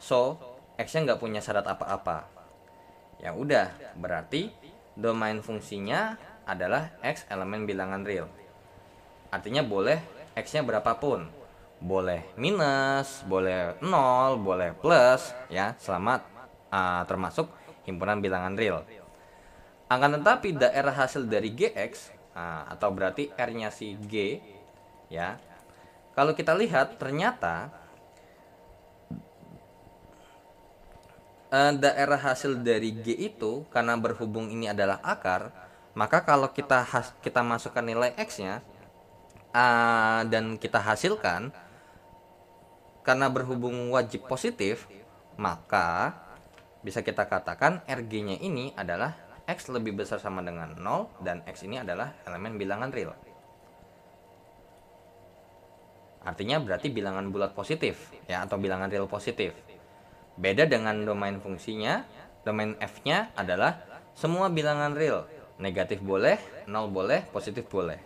so X-nya nggak punya syarat apa-apa. Ya udah, berarti domain fungsinya adalah X elemen bilangan real. Artinya boleh X-nya berapapun. Boleh minus, boleh 0, boleh plus ya, selama termasuk himpunan bilangan real. Akan tetapi daerah hasil dari GX, atau berarti R-nya si G ya. Kalau kita lihat ternyata daerah hasil dari G itu karena berhubung ini adalah akar, maka kalau kita masukkan nilai X-nya dan kita hasilkan, karena berhubung wajib positif, maka bisa kita katakan RG-nya ini adalah X lebih besar sama dengan 0 dan X ini adalah elemen bilangan real. Artinya berarti bilangan bulat positif ya, atau bilangan real positif. Beda dengan domain fungsinya, domain F-nya adalah semua bilangan real. Negatif boleh, 0 boleh, positif boleh.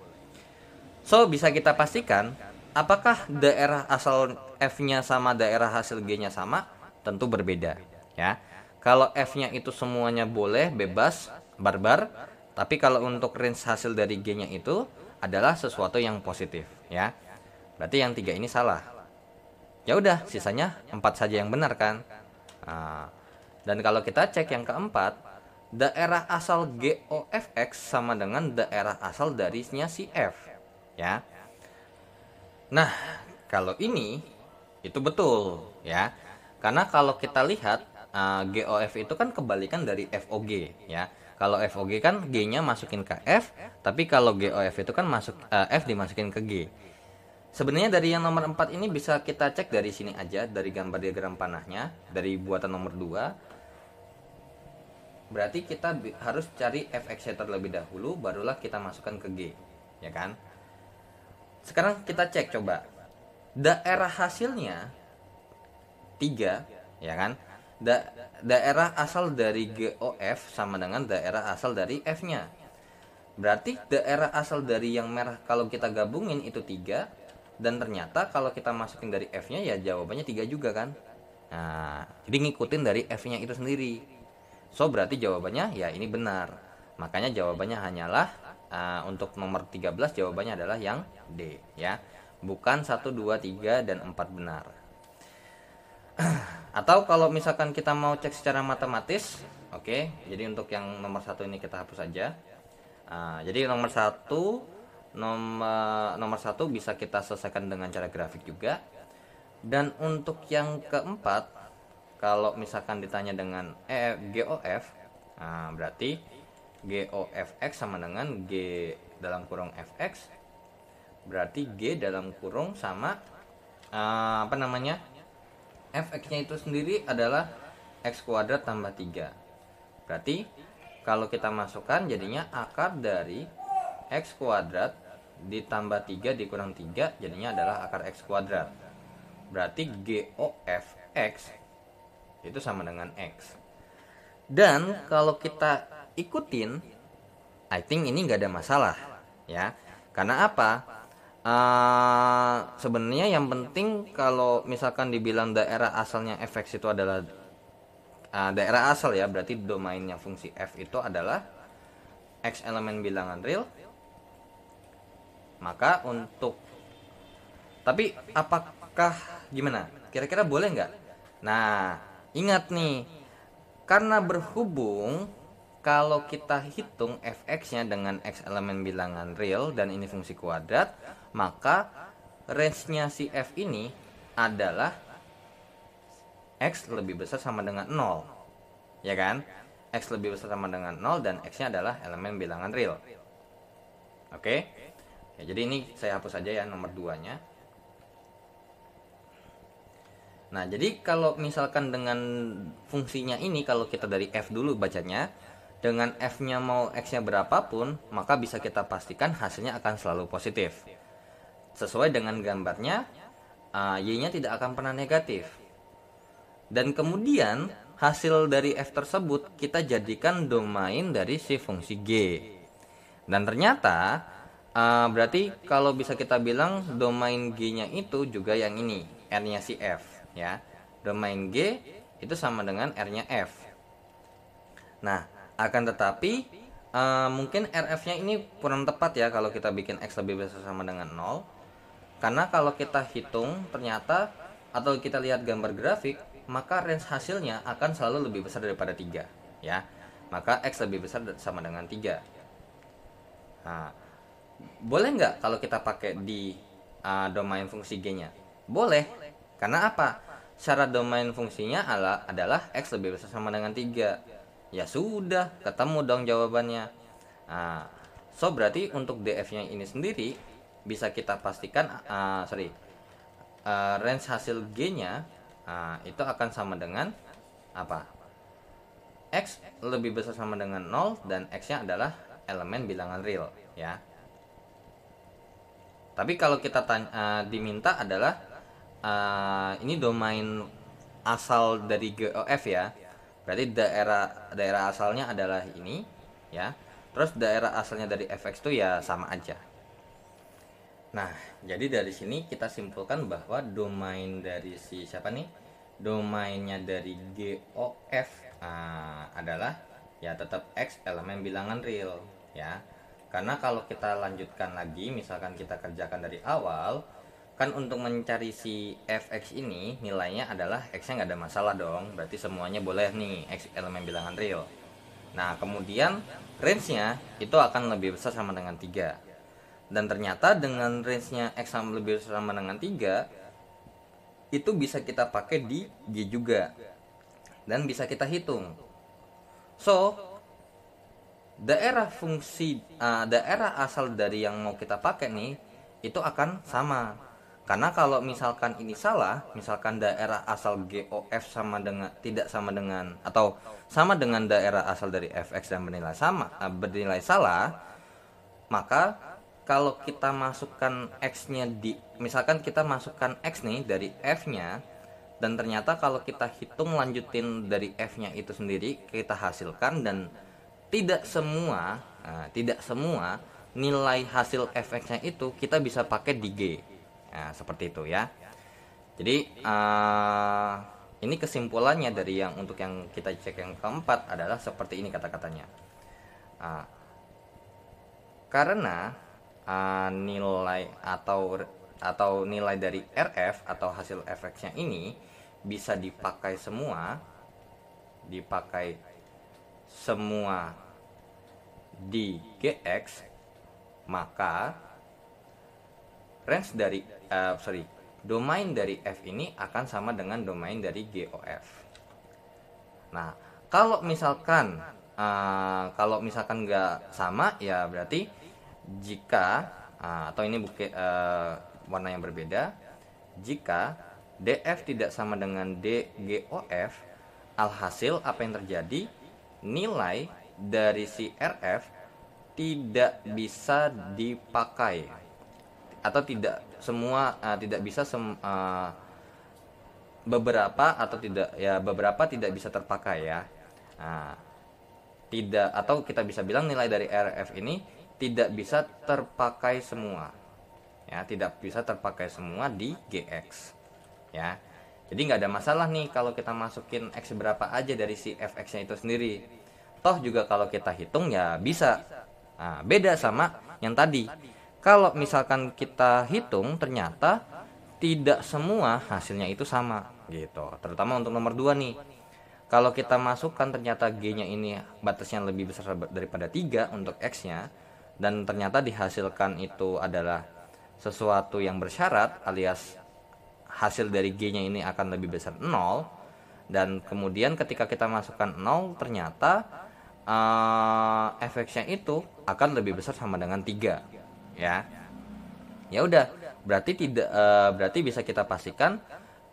So, bisa kita pastikan apakah daerah asal F-nya sama daerah hasil G-nya sama? Tentu berbeda ya. Kalau F-nya itu semuanya boleh, bebas, barbar, tapi kalau untuk range hasil dari G-nya itu adalah sesuatu yang positif ya. Berarti yang 3 ini salah. Ya udah, sisanya 4 saja yang benar kan? Dan kalau kita cek yang keempat, daerah asal GOFX sama dengan daerah asal darinya si F ya. Nah, kalau ini itu betul ya. Karena kalau kita lihat GOF itu kan kebalikan dari FOG ya. Kalau FOG kan G-nya masukin ke F, tapi kalau GOF itu kan F dimasukin ke G. Sebenarnya dari yang nomor 4 ini bisa kita cek dari sini aja, dari gambar diagram panahnya, dari buatan nomor 2. Berarti kita harus cari fx terlebih dahulu, barulah kita masukkan ke G, ya kan? Sekarang kita cek coba. Daerah hasilnya 3, ya kan? Daerah asal dari GOF sama dengan daerah asal dari F-nya. Berarti daerah asal dari yang merah kalau kita gabungin itu 3, dan ternyata kalau kita masukin dari F-nya ya jawabannya 3 juga kan. Nah, jadi ngikutin dari F-nya itu sendiri. So berarti jawabannya ya ini benar. Makanya jawabannya hanyalah untuk nomor 13 jawabannya adalah yang D, ya. Bukan 1, 2, 3 dan 4 benar. Atau kalau misalkan kita mau cek secara matematis, oke. Jadi untuk yang nomor 1 ini kita hapus saja. Jadi nomor 1 bisa kita selesaikan dengan cara grafik juga. Dan untuk yang keempat, kalau misalkan ditanya dengan GOF, berarti GOFX sama dengan G dalam kurung FX, berarti G dalam kurung sama FX-nya itu sendiri adalah X kuadrat tambah 3. Berarti kalau kita masukkan jadinya akar dari X kuadrat ditambah 3 dikurang 3 jadinya adalah akar X kuadrat. Berarti GOFX itu sama dengan X. Dan kalau kita ikutin, I think ini nggak ada masalah, ya. Karena apa? Sebenarnya yang penting kalau misalkan dibilang daerah asalnya fx itu adalah daerah asal, ya, berarti domainnya fungsi f itu adalah x elemen bilangan real. Maka tapi apakah gimana? Kira-kira boleh nggak? Nah, ingat nih, karena berhubung kalau kita hitung fx-nya dengan x elemen bilangan real dan ini fungsi kuadrat, maka range-nya si f ini adalah x lebih besar sama dengan 0. Ya kan? X lebih besar sama dengan 0 dan x-nya adalah elemen bilangan real. Oke? Ya, jadi ini saya hapus saja ya nomor 2-nya. Nah, jadi kalau misalkan dengan fungsinya ini, kalau kita dari f dulu bacanya, dengan f-nya mau x-nya berapapun, maka bisa kita pastikan hasilnya akan selalu positif. Sesuai dengan gambarnya, y-nya tidak akan pernah negatif. Dan kemudian hasil dari f tersebut kita jadikan domain dari si fungsi g. Dan ternyata berarti kalau bisa kita bilang domain g-nya itu juga yang ini, r-nya si f, ya. Domain g itu sama dengan r-nya f. Nah, akan tetapi mungkin RF-nya ini kurang tepat ya kalau kita bikin X lebih besar sama dengan 0. Karena kalau kita hitung ternyata atau kita lihat gambar grafik, maka range hasilnya akan selalu lebih besar daripada 3, ya. Maka X lebih besar sama dengan 3. Nah, boleh nggak kalau kita pakai di domain fungsi G-nya? Boleh. Karena apa? Syarat domain fungsinya adalah X lebih besar sama dengan 3. Ya sudah, ketemu dong jawabannya. So berarti untuk DF-nya ini sendiri bisa kita pastikan range hasil G-nya itu akan sama dengan apa? X lebih besar sama dengan 0 dan X-nya adalah elemen bilangan real, ya. Tapi kalau kita diminta adalah ini domain asal dari GOF, ya. Berarti daerah asalnya adalah ini, ya. Terus daerah asalnya dari fx itu ya sama aja. Nah, jadi dari sini kita simpulkan bahwa domain dari si siapa nih? Domainnya dari GOF adalah ya tetap x elemen bilangan real, ya. Karena kalau kita lanjutkan lagi, misalkan kita kerjakan dari awal, kan untuk mencari si fx ini nilainya adalah x-nya nggak ada masalah dong, berarti semuanya boleh nih x elemen bilangan real. Nah, kemudian range-nya itu akan lebih besar sama dengan 3. Dan ternyata dengan range-nya x sama lebih besar sama dengan 3 itu bisa kita pakai di G juga dan bisa kita hitung. So daerah asal dari yang mau kita pakai nih itu akan sama. Karena kalau misalkan ini salah, misalkan daerah asal GOF sama dengan tidak sama dengan atau sama dengan daerah asal dari fx dan bernilai salah, maka kalau kita masukkan x-nya misalkan kita masukkan x nih dari f-nya, dan ternyata kalau kita hitung lanjutin dari f-nya itu sendiri kita hasilkan, dan tidak semua nilai hasil fx-nya itu kita bisa pakai di G. Nah, seperti itu ya. Jadi ini kesimpulannya dari yang untuk yang kita cek yang keempat adalah seperti ini kata-katanya. Karena nilai atau nilai dari RF atau hasil fx-nya ini bisa dipakai semua di GX, maka range dari domain dari F ini akan sama dengan domain dari GOF. Nah, kalau misalkan nggak sama, ya berarti jika atau ini warna yang berbeda, jika DF tidak sama dengan DGOF, alhasil apa yang terjadi, nilai dari si RF tidak bisa dipakai, atau tidak semua, tidak bisa beberapa tidak bisa terpakai ya. Tidak, atau kita bisa bilang nilai dari RF ini tidak bisa terpakai semua ya, tidak bisa terpakai semua di GX ya. Jadi nggak ada masalah nih kalau kita masukin X berapa aja dari si fx nya itu sendiri, toh juga kalau kita hitung ya bisa. Beda sama yang tadi, kalau misalkan kita hitung ternyata tidak semua hasilnya itu sama gitu. Terutama untuk nomor 2 nih, kalau kita masukkan ternyata G-nya ini batasnya lebih besar daripada 3 untuk X-nya, dan ternyata dihasilkan itu adalah sesuatu yang bersyarat, alias hasil dari G-nya ini akan lebih besar 0, dan kemudian ketika kita masukkan 0 ternyata fx-nya itu akan lebih besar sama dengan 3 ya. Ya udah, berarti bisa kita pastikan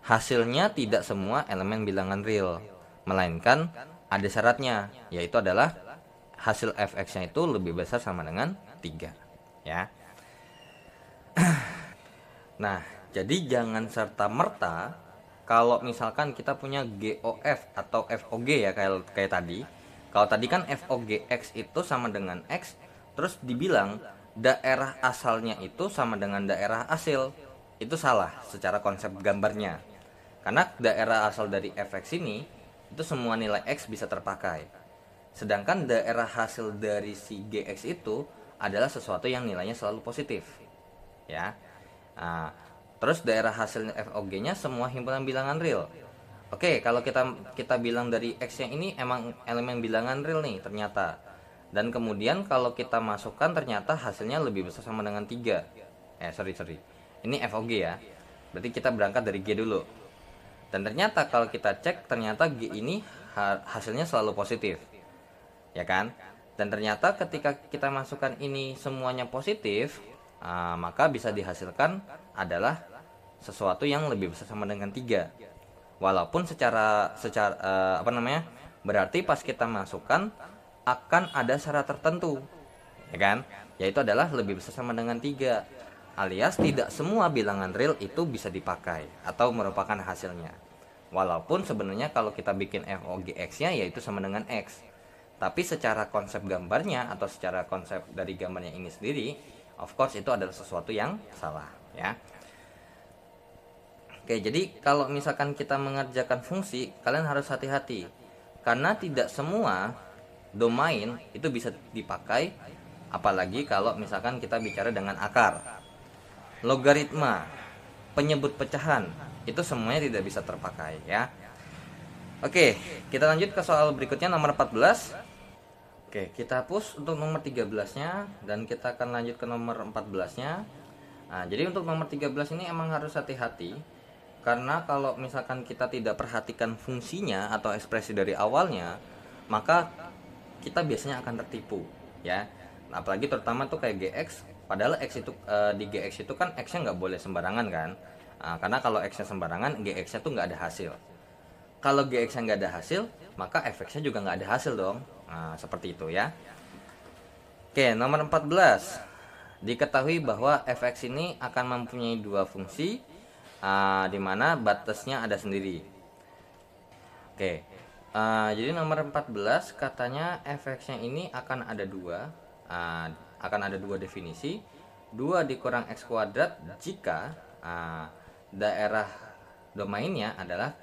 hasilnya tidak semua elemen bilangan real, melainkan ada syaratnya, yaitu adalah hasil fx-nya itu lebih besar sama dengan 3 ya. Nah, jadi jangan serta-merta kalau misalkan kita punya GOF atau FOG ya, kayak tadi. Kalau tadi kan FOGX itu sama dengan X, terus dibilang daerah asalnya itu sama dengan daerah hasil. Itu salah secara konsep gambarnya. Karena daerah asal dari fx ini itu semua nilai X bisa terpakai. Sedangkan daerah hasil dari si GX itu adalah sesuatu yang nilainya selalu positif. Ya. Terus daerah hasil FOG-nya semua himpunan bilangan real. Oke, kalau kita bilang dari X yang ini emang elemen bilangan real nih ternyata. Dan kemudian kalau kita masukkan ternyata hasilnya lebih besar sama dengan 3. Sorry. Ini FOG ya. Berarti kita berangkat dari G dulu. Dan ternyata kalau kita cek ternyata G ini hasilnya selalu positif. Ya kan? Dan ternyata ketika kita masukkan ini semuanya positif, maka bisa dihasilkan adalah sesuatu yang lebih besar sama dengan 3. Walaupun secara berarti pas kita masukkan akan ada syarat tertentu, ya kan? Yaitu adalah lebih besar sama dengan 3, alias tidak semua bilangan real itu bisa dipakai atau merupakan hasilnya. Walaupun sebenarnya kalau kita bikin FOGX-nya yaitu sama dengan X. Tapi secara konsep gambarnya atau secara konsep dari gambarnya ini sendiri, of course itu adalah sesuatu yang salah, ya. Oke, jadi kalau misalkan kita mengerjakan fungsi, kalian harus hati-hati. Karena tidak semua domain itu bisa dipakai, apalagi kalau misalkan kita bicara dengan akar. Logaritma, penyebut pecahan, itu semuanya tidak bisa terpakai ya. Oke, kita lanjut ke soal berikutnya nomor 14. Oke, kita hapus untuk nomor 13-nya dan kita akan lanjut ke nomor 14-nya. Jadi untuk nomor 13 ini emang harus hati-hati. Karena kalau misalkan kita tidak perhatikan fungsinya atau ekspresi dari awalnya, maka kita biasanya akan tertipu ya. apalagi terutama tuh kayak GX, padahal X itu di GX itu kan X-nya nggak boleh sembarangan kan. Karena kalau X-nya sembarangan, GX-nya tuh nggak ada hasil. Kalau GX-nya nggak ada hasil, maka FX-nya juga nggak ada hasil dong. Seperti itu ya. Oke, nomor 14. Diketahui bahwa fx ini akan mempunyai dua fungsi, di mana batasnya ada sendiri. Oke, jadi nomor 14 katanya fx-nya ini akan ada dua definisi. 2 dikurang x kuadrat jika daerah domainnya adalah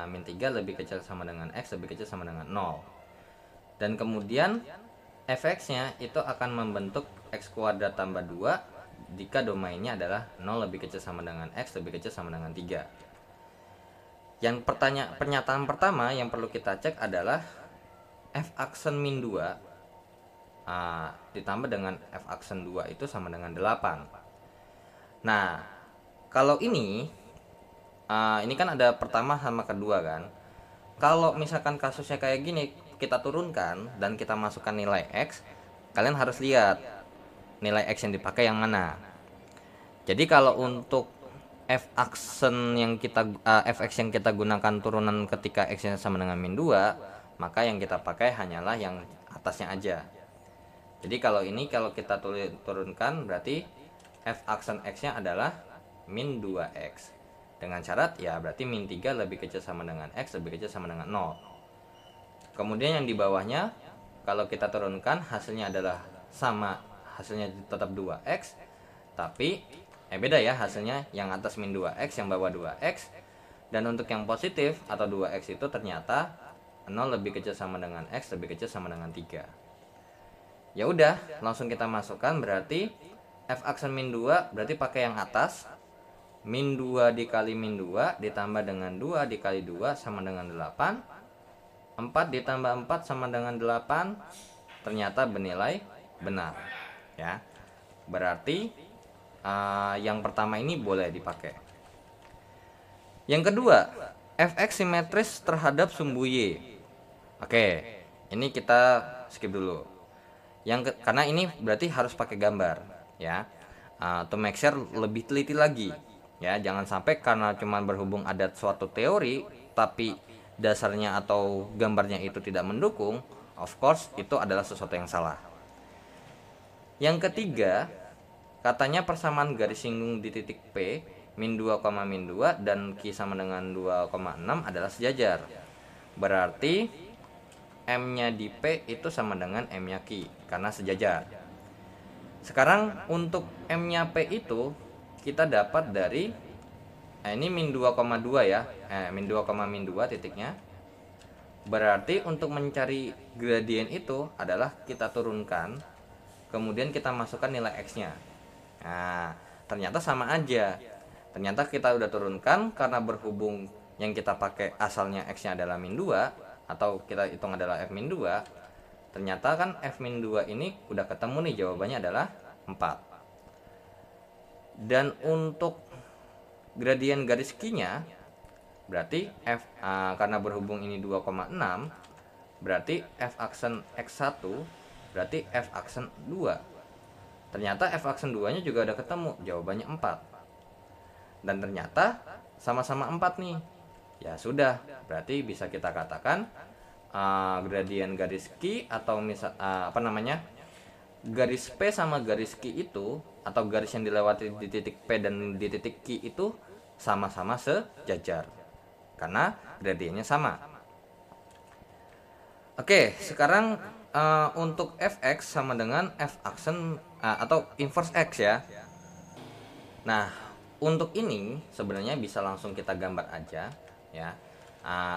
min 3 lebih kecil sama dengan x lebih kecil sama dengan 0. Dan kemudian fx-nya itu akan membentuk x kuadrat tambah 2 jika domainnya adalah 0 lebih kecil sama dengan x lebih kecil sama dengan 3. Yang pernyataan pertama yang perlu kita cek adalah f aksen min 2 ditambah dengan f aksen 2 itu sama dengan 8. Nah, kalau ini kan ada pertama sama kedua kan. Kalau misalkan kasusnya kayak gini, kita turunkan dan kita masukkan nilai x, kalian harus lihat nilai x yang dipakai yang mana. Jadi kalau untuk f aksen yang fx yang kita gunakan turunan ketika x-nya sama dengan min 2, maka yang kita pakai hanyalah yang atasnya aja. Jadi kalau kita turunkan, berarti f aksen x-nya adalah min 2x. Dengan syarat ya berarti min 3 lebih kecil sama dengan x lebih kecil sama dengan 0. Kemudian yang di bawahnya kalau kita turunkan hasilnya adalah sama, hasilnya tetap 2x, tapi beda ya hasilnya, yang atas min 2x, yang bawah 2x. Dan untuk yang positif atau 2x itu ternyata 0 lebih kecil sama dengan x lebih kecil sama dengan 3. Ya udah, langsung kita masukkan, berarti f aksen min 2 berarti pakai yang atas. Min 2 dikali min 2 ditambah dengan 2 dikali 2 sama dengan 8. 4 ditambah 4 sama dengan 8, ternyata bernilai benar ya. Berarti yang pertama ini boleh dipakai. Yang kedua, fx simetris terhadap sumbu y. Oke, ini kita skip dulu. Karena ini berarti harus pakai gambar ya. To make sure lebih teliti lagi ya, jangan sampai karena cuman berhubung ada suatu teori tapi dasarnya atau gambarnya itu tidak mendukung, of course itu adalah sesuatu yang salah. Yang ketiga, katanya persamaan garis singgung di titik P min 2, min 2 dan Q sama dengan 2,6 adalah sejajar. Berarti M-nya di P itu sama dengan M-nya Q karena sejajar. Sekarang untuk M-nya P itu kita dapat dari ini min 2,2 ya, min 2, min 2 titiknya. Berarti untuk mencari gradien itu adalah kita turunkan, kemudian kita masukkan nilai x-nya. Nah, ternyata sama aja. Ternyata kita udah turunkan, karena berhubung yang kita pakai asalnya x-nya adalah min 2, atau kita hitung adalah f min 2, ternyata kan f min 2 ini udah ketemu nih, jawabannya adalah 4. Dan untuk gradien garis Q-nya berarti karena berhubung ini 2,6, berarti f aksen x1 berarti f aksen 2. Ternyata f aksen 2 nya juga udah ketemu, jawabannya 4. Dan ternyata sama-sama 4 nih. Ya sudah, berarti bisa kita katakan gradien garis Q atau garis P sama garis Q itu, atau garis yang dilewati di titik P dan di titik Q itu sama-sama sejajar karena gradiennya sama. Oke, sekarang untuk fx sama dengan f aksen atau inverse x ya. Nah, untuk ini sebenarnya bisa langsung kita gambar aja ya.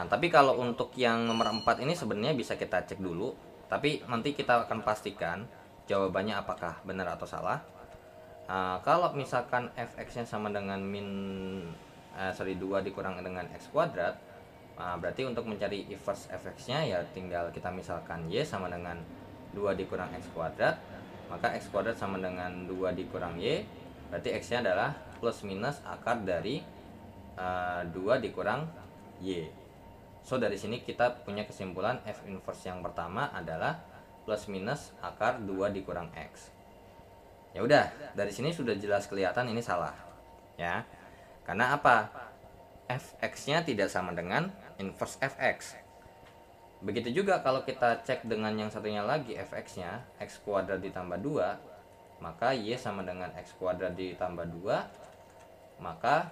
Tapi kalau untuk yang nomor 4 ini sebenarnya bisa kita cek dulu, tapi nanti kita akan pastikan jawabannya apakah benar atau salah. Kalau misalkan fx-nya sama dengan 2 dikurang dengan x kuadrat, berarti untuk mencari inverse fx-nya ya tinggal kita misalkan y sama dengan 2 dikurang x kuadrat, maka x kuadrat sama dengan 2 dikurang y, berarti x-nya adalah plus minus akar dari 2 dikurang y. So dari sini kita punya kesimpulan f inverse yang pertama adalah plus minus akar 2 dikurang X. Ya udah, dari sini sudah jelas kelihatan ini salah. Ya. Karena apa? Fx-nya tidak sama dengan inverse Fx. Begitu juga kalau kita cek dengan yang satunya lagi, Fx-nya X kuadrat ditambah 2, maka Y sama dengan X kuadrat ditambah 2, maka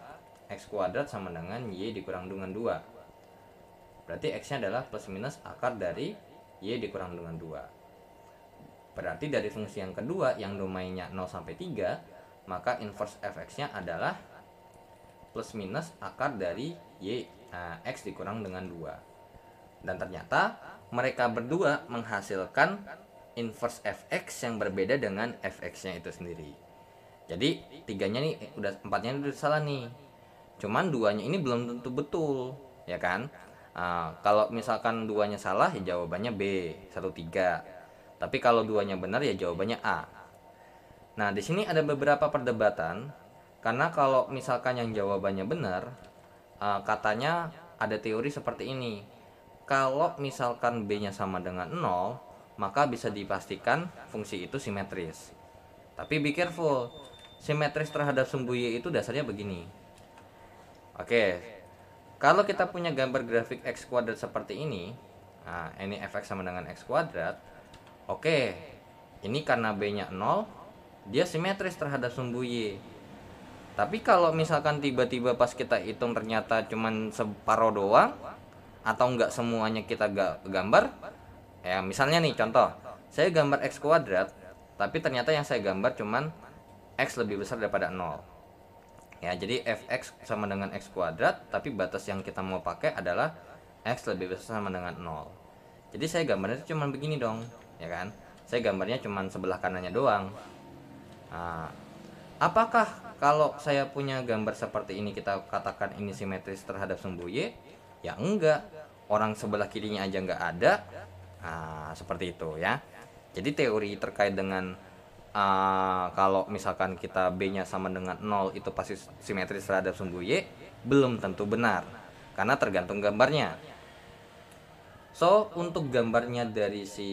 X kuadrat sama dengan Y dikurang dengan 2. Berarti X-nya adalah plus minus akar dari Y dikurang dengan 2. Berarti dari fungsi yang kedua yang domainnya 0 sampai 3, maka inverse Fx-nya adalah plus minus akar dari Y X dikurang dengan 2. Dan ternyata mereka berdua menghasilkan inverse Fx yang berbeda dengan Fx-nya itu sendiri. Jadi tiganya nih empatnya udah salah nih. Cuman duanya ini belum tentu betul, ya kan? Kalau misalkan duanya salah ya jawabannya B 13. Tapi kalau duanya benar ya jawabannya A. Nah, di sini ada beberapa perdebatan karena kalau misalkan yang jawabannya benar, katanya ada teori seperti ini. Kalau misalkan B-nya sama dengan 0, maka bisa dipastikan fungsi itu simetris. Tapi be careful, simetris terhadap sumbu Y itu dasarnya begini. Oke, kalau kita punya gambar grafik X kuadrat seperti ini, nah ini Fx sama dengan X kuadrat. Oke, ini karena B-nya 0, dia simetris terhadap sumbu Y. Tapi kalau misalkan tiba-tiba pas kita hitung ternyata cuman separuh doang, atau enggak semuanya kita gambar, ya misalnya nih contoh, saya gambar X kuadrat, tapi ternyata yang saya gambar cuman X lebih besar daripada 0. Ya, jadi Fx sama dengan X kuadrat, tapi batas yang kita mau pakai adalah X lebih besar sama dengan 0. Jadi saya gambarnya itu cuman begini dong, ya kan? Saya gambarnya cuman sebelah kanannya doang. Nah, apakah kalau saya punya gambar seperti ini kita katakan ini simetris terhadap sumbu Y? Ya enggak, orang sebelah kirinya aja enggak ada. Seperti itu ya. Jadi teori terkait dengan kalau misalkan kita B-nya sama dengan 0 itu pasti simetris terhadap sumbu Y belum tentu benar, karena tergantung gambarnya. So, untuk gambarnya dari si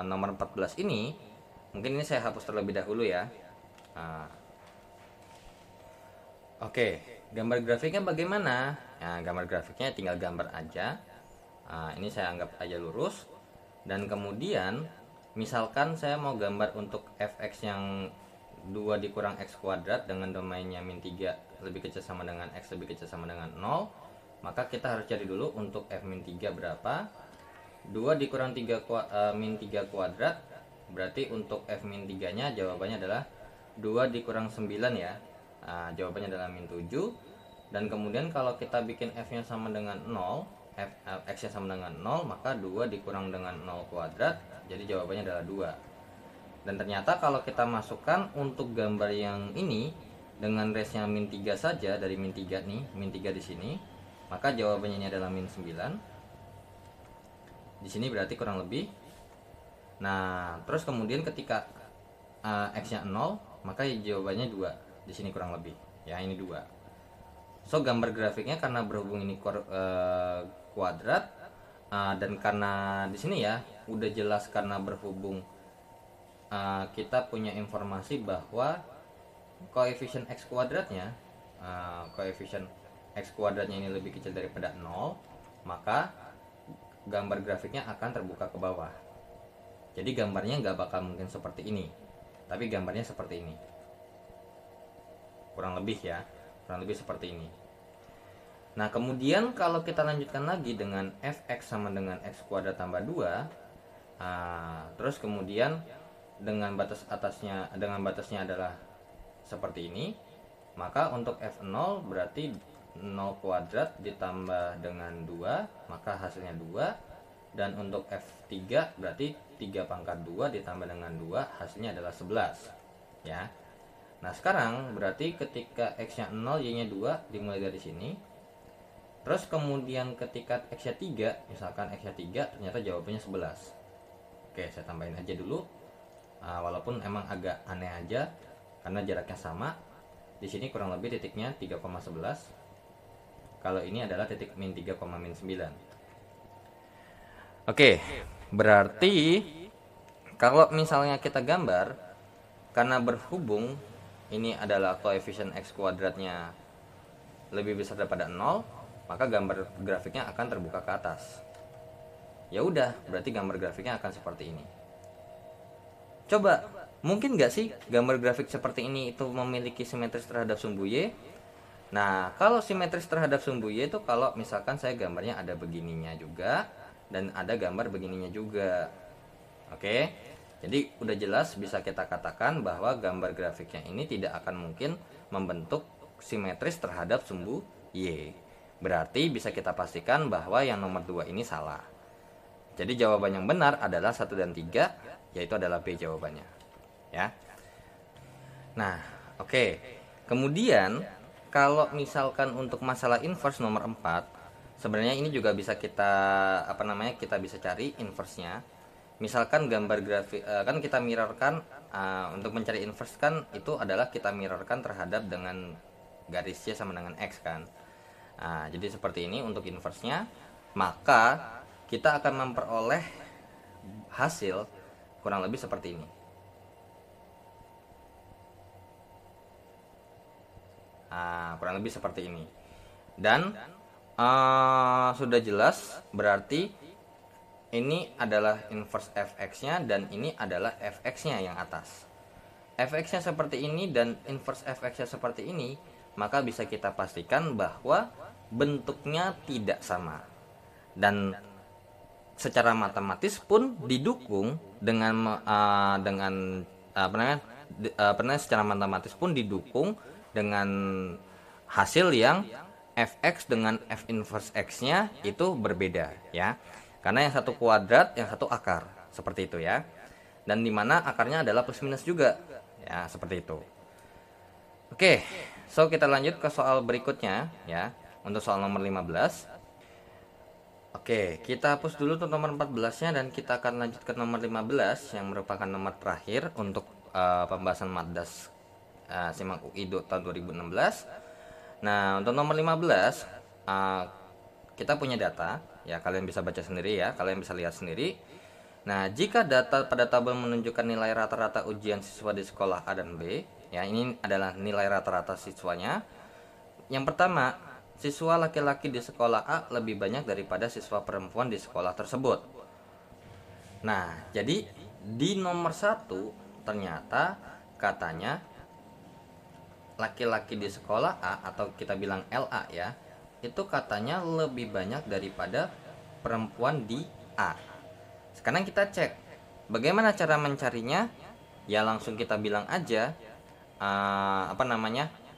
nomor 14 ini, mungkin ini saya hapus terlebih dahulu ya. Oke, gambar grafiknya bagaimana? Nah, gambar grafiknya tinggal gambar aja. Ini saya anggap aja lurus. Dan kemudian misalkan saya mau gambar untuk Fx yang 2 dikurang X kuadrat dengan domainnya min 3 lebih kecil sama dengan X lebih kecil sama dengan 0, maka kita harus cari dulu untuk F min 3 berapa. 2 dikurang 3 min 3 kuadrat, berarti untuk F min 3 nya jawabannya adalah 2 dikurang 9 ya. Jawabannya adalah min 7. Dan kemudian kalau kita bikin F nya sama dengan 0, X nya sama dengan 0, maka 2 dikurang dengan 0 kuadrat, jadi jawabannya adalah 2. Dan ternyata kalau kita masukkan untuk gambar yang ini dengan range nya min 3 saja, dari min 3 nih, min 3 di sini, maka jawabannya ini adalah min 9. Di sini berarti kurang lebih. Nah, terus kemudian ketika X nya 0, maka jawabannya 2. Di sini kurang lebih. Ya, ini 2. So, gambar grafiknya karena berhubung ini kuadrat, dan karena di sini ya udah jelas karena berhubung kita punya informasi bahwa koefisien X kuadratnya ini lebih kecil daripada 0, maka gambar grafiknya akan terbuka ke bawah. Jadi gambarnya nggak bakal mungkin seperti ini, tapi gambarnya seperti ini, kurang lebih ya, kurang lebih seperti ini. Nah, kemudian kalau kita lanjutkan lagi dengan Fx sama dengan X kuadrat tambah 2, terus kemudian dengan batasnya adalah seperti ini, maka untuk F0 berarti 0 kuadrat ditambah dengan 2, maka hasilnya 2. Dan untuk F3 berarti 3 pangkat 2 ditambah dengan 2, hasilnya adalah 11 ya. Nah, sekarang berarti ketika X nya 0, Y nya 2 dimulai dari sini. Terus kemudian ketika X nya 3, misalkan X nya 3, ternyata jawabannya 11. Oke, saya tambahin aja dulu. Walaupun emang agak aneh aja karena jaraknya sama. Di sini kurang lebih titiknya 3,11. Kalau ini adalah titik min 3, min 9. Oke. Berarti kalau misalnya kita gambar, karena berhubung ini adalah koefisien x kuadratnya lebih besar daripada 0, maka gambar grafiknya akan terbuka ke atas. Ya udah, berarti gambar grafiknya akan seperti ini. Coba, mungkin nggak sih gambar grafik seperti ini itu memiliki simetris terhadap sumbu Y? Nah, kalau simetris terhadap sumbu Y itu kalau misalkan saya gambarnya ada begininya juga dan ada gambar begininya juga. Oke, jadi udah jelas bisa kita katakan bahwa gambar grafiknya ini tidak akan mungkin membentuk simetris terhadap sumbu Y. Berarti bisa kita pastikan bahwa yang nomor 2 ini salah. Jadi jawaban yang benar adalah 1 dan 3, yaitu adalah B jawabannya. Ya. Nah, oke. Kemudian kalau misalkan untuk masalah inverse nomor 4, sebenarnya ini juga bisa kita kita bisa cari inverse-nya. Misalkan gambar grafik kan kita mirrorkan, untuk mencari inverse kan itu adalah kita mirrorkan terhadap dengan garis Y sama dengan X kan. Nah, jadi seperti ini untuk inverse-nya, maka kita akan memperoleh hasil kurang lebih seperti ini. Kurang lebih seperti ini. Dan sudah jelas berarti ini adalah inverse fx-nya dan ini adalah fx-nya yang atas. Fx-nya seperti ini dan inverse fx-nya seperti ini, maka bisa kita pastikan bahwa bentuknya tidak sama. Dan secara matematis pun didukung secara matematis pun didukung dengan hasil yang fx dengan f inverse x-nya itu berbeda ya. Karena yang satu kuadrat, yang satu akar, seperti itu ya. Dan dimana akarnya adalah plus minus juga, ya seperti itu. Oke, so kita lanjut ke soal berikutnya ya, untuk soal nomor 15. Oke, kita hapus dulu untuk nomor 14-nya dan kita akan lanjut ke nomor 15 yang merupakan nomor terakhir untuk pembahasan Maddas SIMAK UI tahun 2016. Nah, untuk nomor 15 kita punya data ya, kalian bisa baca sendiri ya, kalian bisa lihat sendiri. Nah, jika data pada tabel menunjukkan nilai rata-rata ujian siswa di sekolah A dan B, ya ini adalah nilai rata-rata siswanya. Yang pertama, siswa laki-laki di sekolah A lebih banyak daripada siswa perempuan di sekolah tersebut. Nah, jadi di nomor 1 ternyata katanya laki-laki di sekolah A atau kita bilang LA ya, itu katanya lebih banyak daripada perempuan di A. Sekarang kita cek bagaimana cara mencarinya. Ya langsung kita bilang aja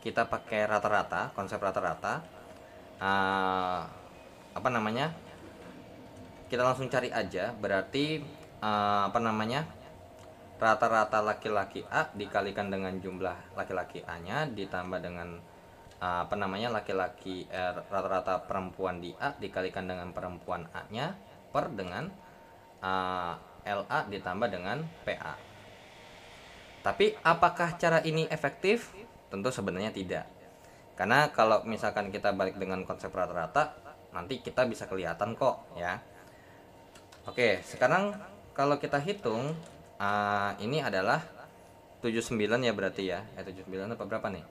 kita pakai rata-rata, konsep rata-rata. Kita langsung cari aja, berarti rata-rata laki-laki A dikalikan dengan jumlah laki-laki A-nya ditambah dengan rata-rata perempuan di A dikalikan dengan perempuan A-nya per dengan LA ditambah dengan PA. Tapi apakah cara ini efektif? Tentu sebenarnya tidak. Karena kalau misalkan kita balik dengan konsep rata-rata, nanti kita bisa kelihatan kok ya. Oke, sekarang kalau kita hitung ini adalah 79 ya berarti ya. 79 apa berapa nih?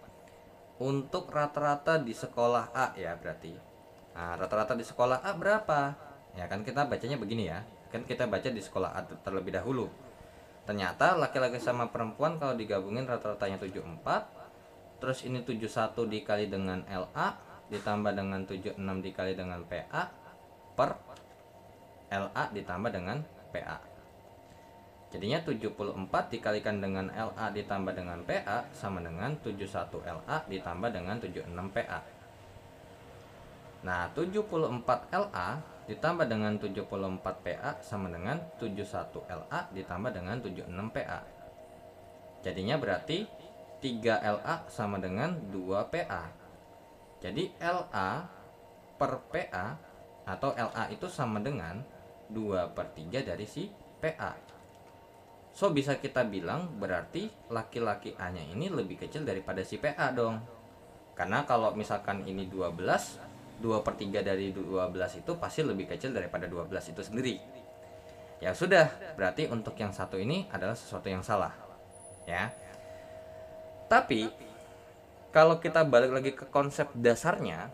Untuk rata-rata di sekolah A ya berarti. Nah, rata-rata di sekolah A berapa? Ya kan kita bacanya begini ya. Kan kita baca di sekolah A terlebih dahulu. Ternyata laki-laki sama perempuan kalau digabungin rata-ratanya 74. Terus ini 71 dikali dengan LA ditambah dengan 76 dikali dengan PA per LA ditambah dengan PA. Jadinya 74 dikalikan dengan LA ditambah dengan PA sama dengan 71 LA ditambah dengan 76 PA. Nah, 74 LA ditambah dengan 74 PA sama dengan 71 LA ditambah dengan 76 PA. Jadinya berarti 3 LA sama dengan 2 PA. Jadi LA per PA atau LA itu sama dengan 2/3 dari si PA. So bisa kita bilang berarti laki-laki A-nya ini lebih kecil daripada si PA dong. Karena kalau misalkan ini 12, 2/3 dari 12 itu pasti lebih kecil daripada 12 itu sendiri. Ya sudah, berarti untuk yang satu ini adalah sesuatu yang salah, ya. Tapi kalau kita balik lagi ke konsep dasarnya,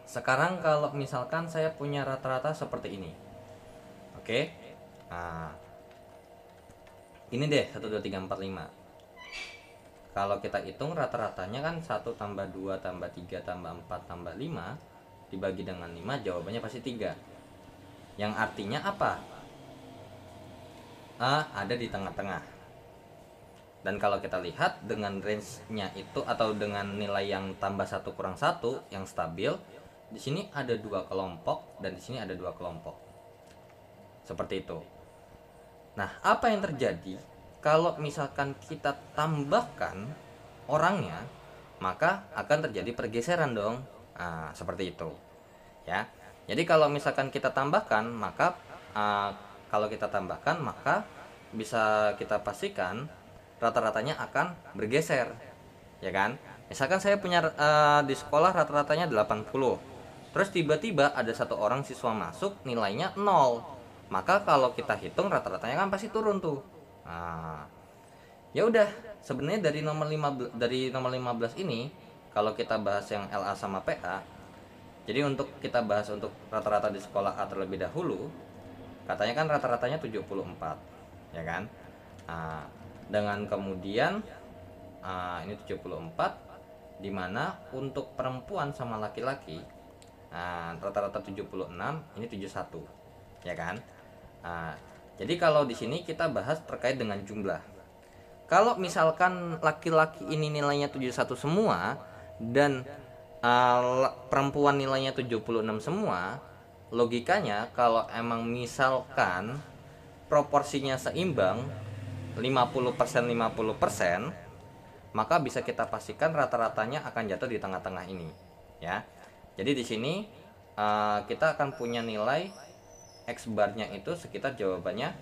sekarang kalau misalkan saya punya rata-rata seperti ini, oke, nah ini deh 1 2 3 4 5. Kalau kita hitung rata-ratanya kan 1 tambah 2 tambah 3 tambah 4 tambah 5 dibagi dengan 5, jawabannya pasti 3. Yang artinya apa? A ada di tengah-tengah. Dan kalau kita lihat dengan range-nya itu atau dengan nilai yang tambah 1 kurang 1 yang stabil, di sini ada 2 kelompok dan di sini ada 2 kelompok. Seperti itu. Nah, apa yang terjadi kalau misalkan kita tambahkan orangnya, maka akan terjadi pergeseran dong. Nah, seperti itu. Ya. Jadi kalau misalkan kita tambahkan, maka kalau kita tambahkan, maka bisa kita pastikan rata-ratanya akan bergeser. Ya kan? Misalkan saya punya di sekolah rata-ratanya 80. Terus tiba-tiba ada satu orang siswa masuk nilainya 0. Maka kalau kita hitung rata-ratanya kan pasti turun tuh. Nah, ya udah, sebenarnya dari nomor 15 ini kalau kita bahas yang LA sama PA. Jadi untuk kita bahas untuk rata-rata di sekolah A terlebih dahulu, katanya kan rata-ratanya 74, ya kan? Nah, dengan kemudian ini 74, dimana untuk perempuan sama laki-laki rata-rata 76, ini 71, ya kan? Jadi kalau di sini kita bahas terkait dengan jumlah. Kalau misalkan laki-laki ini nilainya 71 semua dan perempuan nilainya 76 semua, logikanya kalau emang misalkan proporsinya seimbang 50% 50%, maka bisa kita pastikan rata-ratanya akan jatuh di tengah-tengah ini, ya. Jadi di sini kita akan punya nilai X barnya itu sekitar jawabannya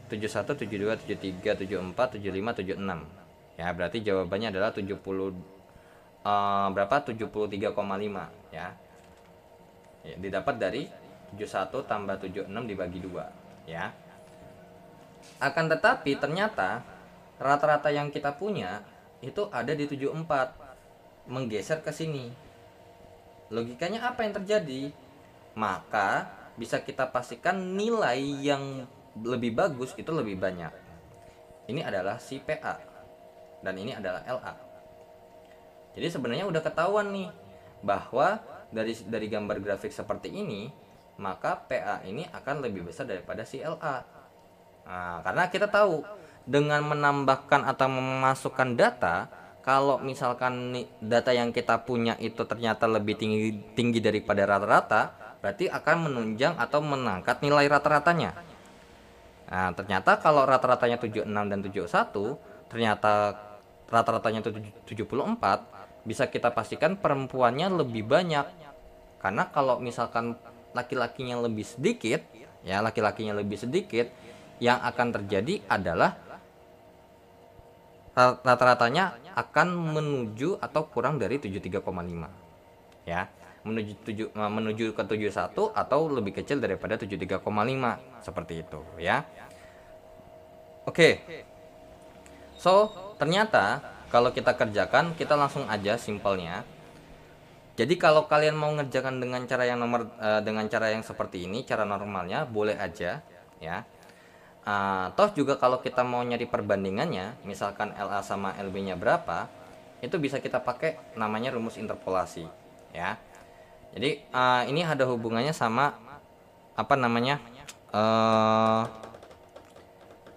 71, 72, 73, 74, 75, 76. Ya, berarti jawabannya adalah 70 berapa? 73,5 ya. Ya, didapat dari 71 tambah 76 dibagi 2, ya. Akan tetapi ternyata rata-rata yang kita punya itu ada di 74, menggeser ke sini. Logikanya apa yang terjadi? Maka bisa kita pastikan nilai yang lebih bagus itu lebih banyak. Ini adalah si PA dan ini adalah LA. Jadi sebenarnya udah ketahuan nih bahwa dari gambar grafik seperti ini, maka PA ini akan lebih besar daripada si LA. Nah, karena kita tahu dengan menambahkan atau memasukkan data, kalau misalkan data yang kita punya itu ternyata lebih tinggi daripada rata-rata, berarti akan menunjang atau mengangkat nilai rata-ratanya. Nah, ternyata kalau rata-ratanya 76 dan 71, ternyata rata-ratanya 74, bisa kita pastikan perempuannya lebih banyak. Karena kalau misalkan laki-lakinya lebih sedikit, yang akan terjadi adalah rata-ratanya akan menuju atau kurang dari 73,5. Ya. Menuju ke 71 atau lebih kecil daripada 73,5, seperti itu, ya. Oke. So, ternyata kalau kita kerjakan, kita langsung aja simpelnya. Jadi kalau kalian mau ngerjakan dengan cara yang seperti ini, cara normalnya boleh aja, ya. Toh juga kalau kita mau nyari perbandingannya, misalkan LA sama LB-nya berapa, itu bisa kita pakai namanya rumus interpolasi, ya. Jadi ini ada hubungannya sama apa namanya?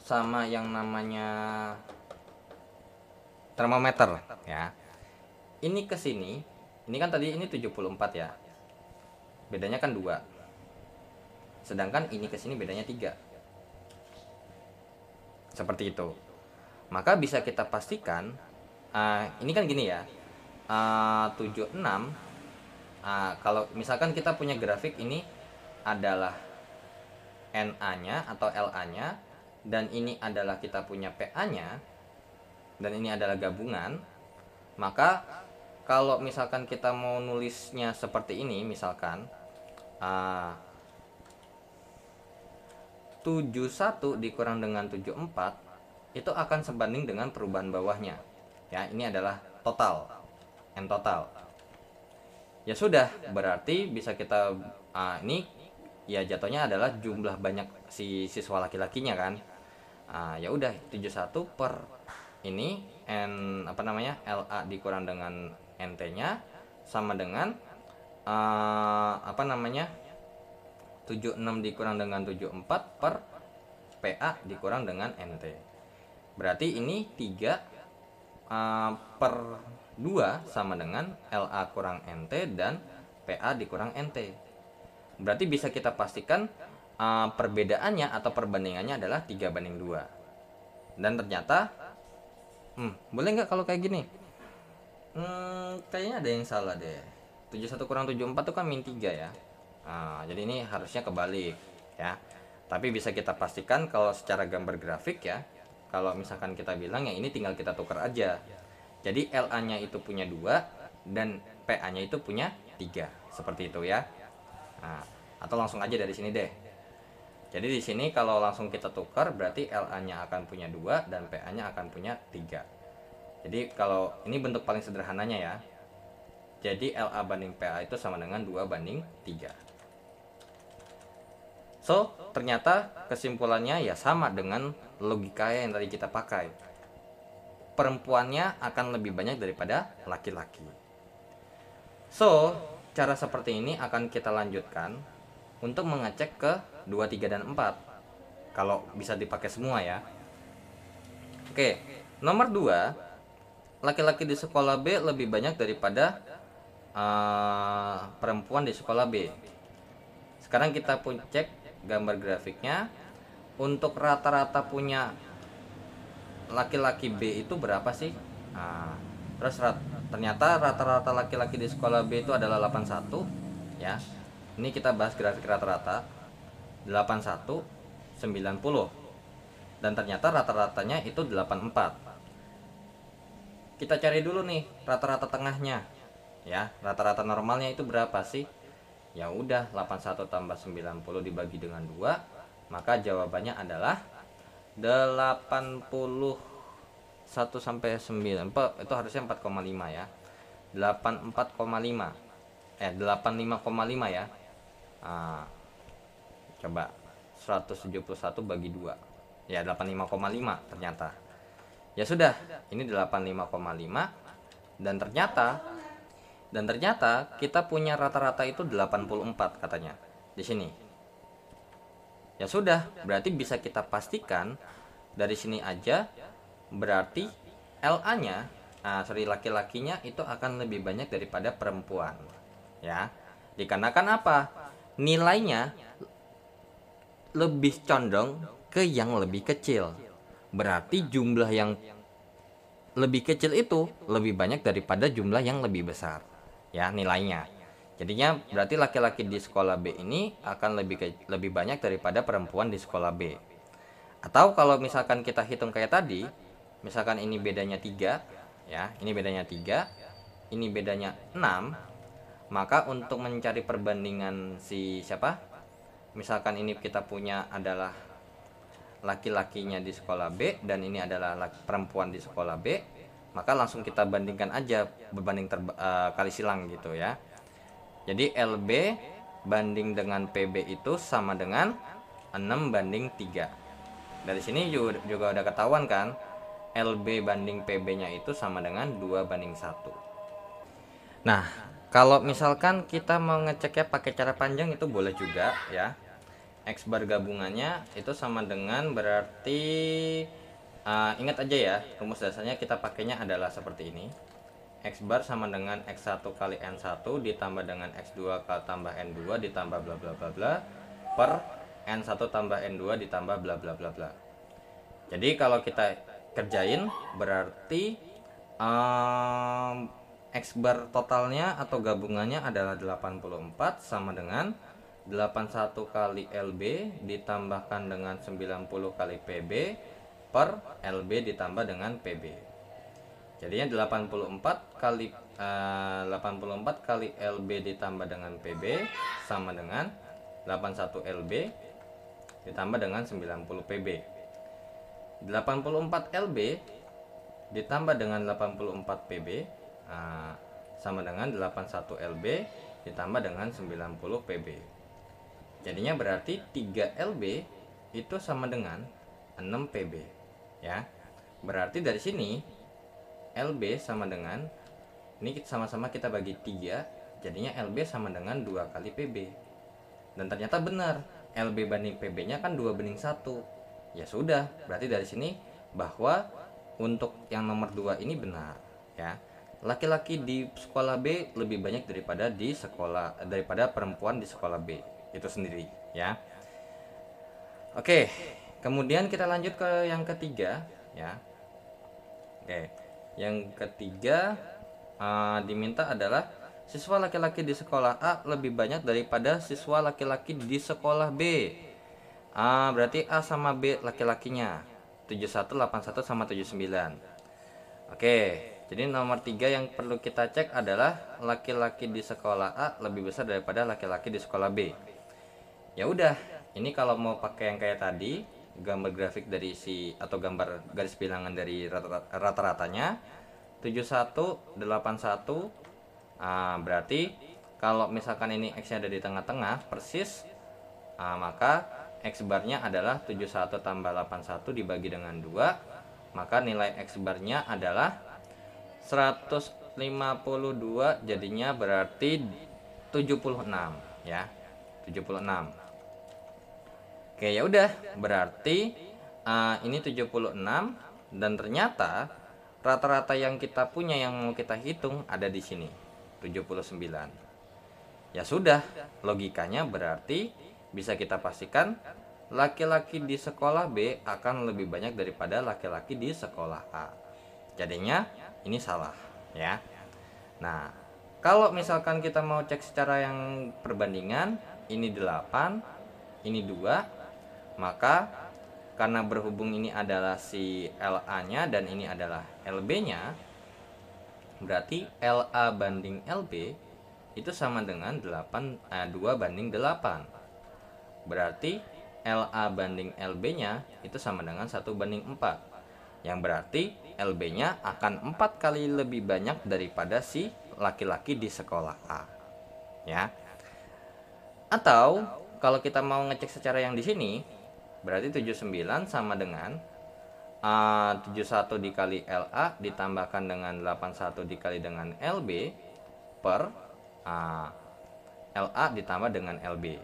Sama yang namanya termometer, ya. Ini ke sini, ini kan tadi ini 74 ya. Bedanya kan 2. Sedangkan ini ke sini bedanya 3. Seperti itu. Maka bisa kita pastikan ini kan gini ya. 76 kalau misalkan kita punya grafik ini adalah NA-nya atau LA-nya dan ini adalah kita punya PA-nya dan ini adalah gabungan, maka kalau misalkan kita mau nulisnya seperti ini, misalkan 71 dikurang dengan 74 itu akan sebanding dengan perubahan bawahnya. Ya, ini adalah total, N total. Ya sudah, berarti bisa kita ini ya jatuhnya adalah jumlah banyak si siswa laki-lakinya kan. Ya udah 71 per ini N LA dikurang dengan NT-nya sama dengan 76 dikurang dengan 74 per PA dikurang dengan NT. Berarti ini 3 per 2 sama dengan LA kurang NT dan PA dikurang NT. Berarti bisa kita pastikan perbedaannya atau perbandingannya adalah 3:2. Dan ternyata boleh nggak kalau kayak gini? Kayaknya ada yang salah deh. 71 kurang 74 itu kan min 3 ya. Jadi ini harusnya kebalik ya. Tapi bisa kita pastikan kalau secara gambar grafik ya, kalau misalkan kita bilang ya ini tinggal kita tukar aja. Jadi LA-nya itu punya 2 dan PA-nya itu punya 3. Seperti itu ya. Atau langsung aja dari sini deh. Jadi di sini kalau langsung kita tukar berarti LA-nya akan punya 2 dan PA-nya akan punya 3. Jadi kalau ini bentuk paling sederhananya ya. Jadi LA banding PA itu sama dengan 2:3. So, ternyata kesimpulannya ya sama dengan logika yang tadi kita pakai. Perempuannya akan lebih banyak daripada laki-laki. So, cara seperti ini akan kita lanjutkan untuk mengecek ke 2, 3, dan 4. Kalau bisa dipakai semua ya. Oke, nomor 2, laki-laki di sekolah B lebih banyak daripada perempuan di sekolah B. Sekarang kita pun cek gambar grafiknya. Untuk rata-rata punya laki-laki B itu berapa sih? Terus ternyata rata-rata laki-laki di sekolah B itu adalah 81 ya. Ini kita bahas grafik rata-rata 81 90. Dan ternyata rata-ratanya itu 84. Kita cari dulu nih rata-rata tengahnya. Ya, rata-rata normalnya itu berapa sih? Ya udah 81 tambah 90 dibagi dengan 2, maka jawabannya adalah 81 sampai 9. Itu harusnya 4,5 ya. 85,5 ya. Coba 171 bagi 2. Ya 85,5 ternyata. Ya sudah, ini 85,5 dan ternyata kita punya rata-rata itu 84 katanya di sini. Ya sudah, berarti bisa kita pastikan dari sini aja berarti LA-nya, laki-lakinya itu akan lebih banyak daripada perempuan. Ya. Dikarenakan apa? Nilainya lebih condong ke yang lebih kecil. Berarti jumlah yang lebih kecil itu lebih banyak daripada jumlah yang lebih besar. Ya, nilainya. Jadinya berarti laki-laki di sekolah B ini akan lebih banyak daripada perempuan di sekolah B. Atau kalau misalkan kita hitung kayak tadi, misalkan ini bedanya 3 ya, ini bedanya 3, ini bedanya 6, maka untuk mencari perbandingan si siapa? Misalkan ini kita punya adalah laki-lakinya di sekolah B dan ini adalah perempuan di sekolah B, maka langsung kita bandingkan aja, berbanding kali silang gitu ya. Jadi LB banding dengan PB itu sama dengan 6:3. Dari sini juga udah ketahuan kan, LB banding PB-nya itu sama dengan 2:1. Nah, kalau misalkan kita mau ngeceknya pakai cara panjang itu boleh juga ya. X bar gabungannya itu sama dengan berarti ingat aja ya, rumus dasarnya kita pakainya adalah seperti ini. X bar sama dengan X1 kali N1 ditambah dengan X2 tambah N2 ditambah bla bla bla bla per N1 tambah N2 ditambah bla bla bla bla. Jadi kalau kita kerjain berarti X bar totalnya atau gabungannya adalah 84 sama dengan 81 kali LB ditambahkan dengan 90 kali PB per LB ditambah dengan PB. Jadinya 84 kali LB ditambah dengan PB sama dengan 81 LB ditambah dengan 90 PB. 84 LB ditambah dengan 84 PB sama dengan 81 LB ditambah dengan 90 PB. Jadinya berarti 3 LB itu sama dengan 6 PB ya. Berarti dari sini LB sama dengan, ini sama-sama kita bagi 3, jadinya LB sama dengan 2 kali PB. Dan ternyata benar, LB banding PB nya kan 2:1. Ya sudah, berarti dari sini bahwa untuk yang nomor 2 ini benar ya. Laki-laki di sekolah B lebih banyak daripada perempuan di sekolah B itu sendiri ya. Oke, kemudian kita lanjut ke yang ketiga ya. Oke, yang ketiga diminta adalah siswa laki-laki di sekolah A lebih banyak daripada siswa laki-laki di sekolah B. Berarti A sama B laki-lakinya 71, 81 sama 79. Oke, jadi nomor 3 yang perlu kita cek adalah laki-laki di sekolah A lebih besar daripada laki-laki di sekolah B. Ya udah, ini kalau mau pakai yang kayak tadi, gambar grafik dari atau gambar garis bilangan dari rata-ratanya 71, 81. Berarti kalau misalkan ini X nya ada di tengah-tengah persis, maka X barnya adalah 71 tambah 81 dibagi dengan 2, maka nilai X barnya adalah 152, jadinya berarti 76 ya, 76. Oke, ya udah, berarti ini 76 dan ternyata rata-rata yang kita punya yang mau kita hitung ada di sini 79. Ya sudah, logikanya berarti bisa kita pastikan laki-laki di sekolah B akan lebih banyak daripada laki-laki di sekolah A. Jadinya ini salah ya. Nah, kalau misalkan kita mau cek secara yang perbandingan, ini 8, ini 2, maka karena berhubung ini adalah si LA-nya dan ini adalah LB-nya, berarti LA banding LB itu sama dengan 2:8. Berarti LA banding LB-nya itu sama dengan 1:4. Yang berarti LB-nya akan 4 kali lebih banyak daripada si laki-laki di sekolah A. Ya. Atau kalau kita mau ngecek secara yang di sini, berarti 79 sama dengan 71 dikali LA ditambahkan dengan 81 dikali dengan LB per LA ditambah dengan LB.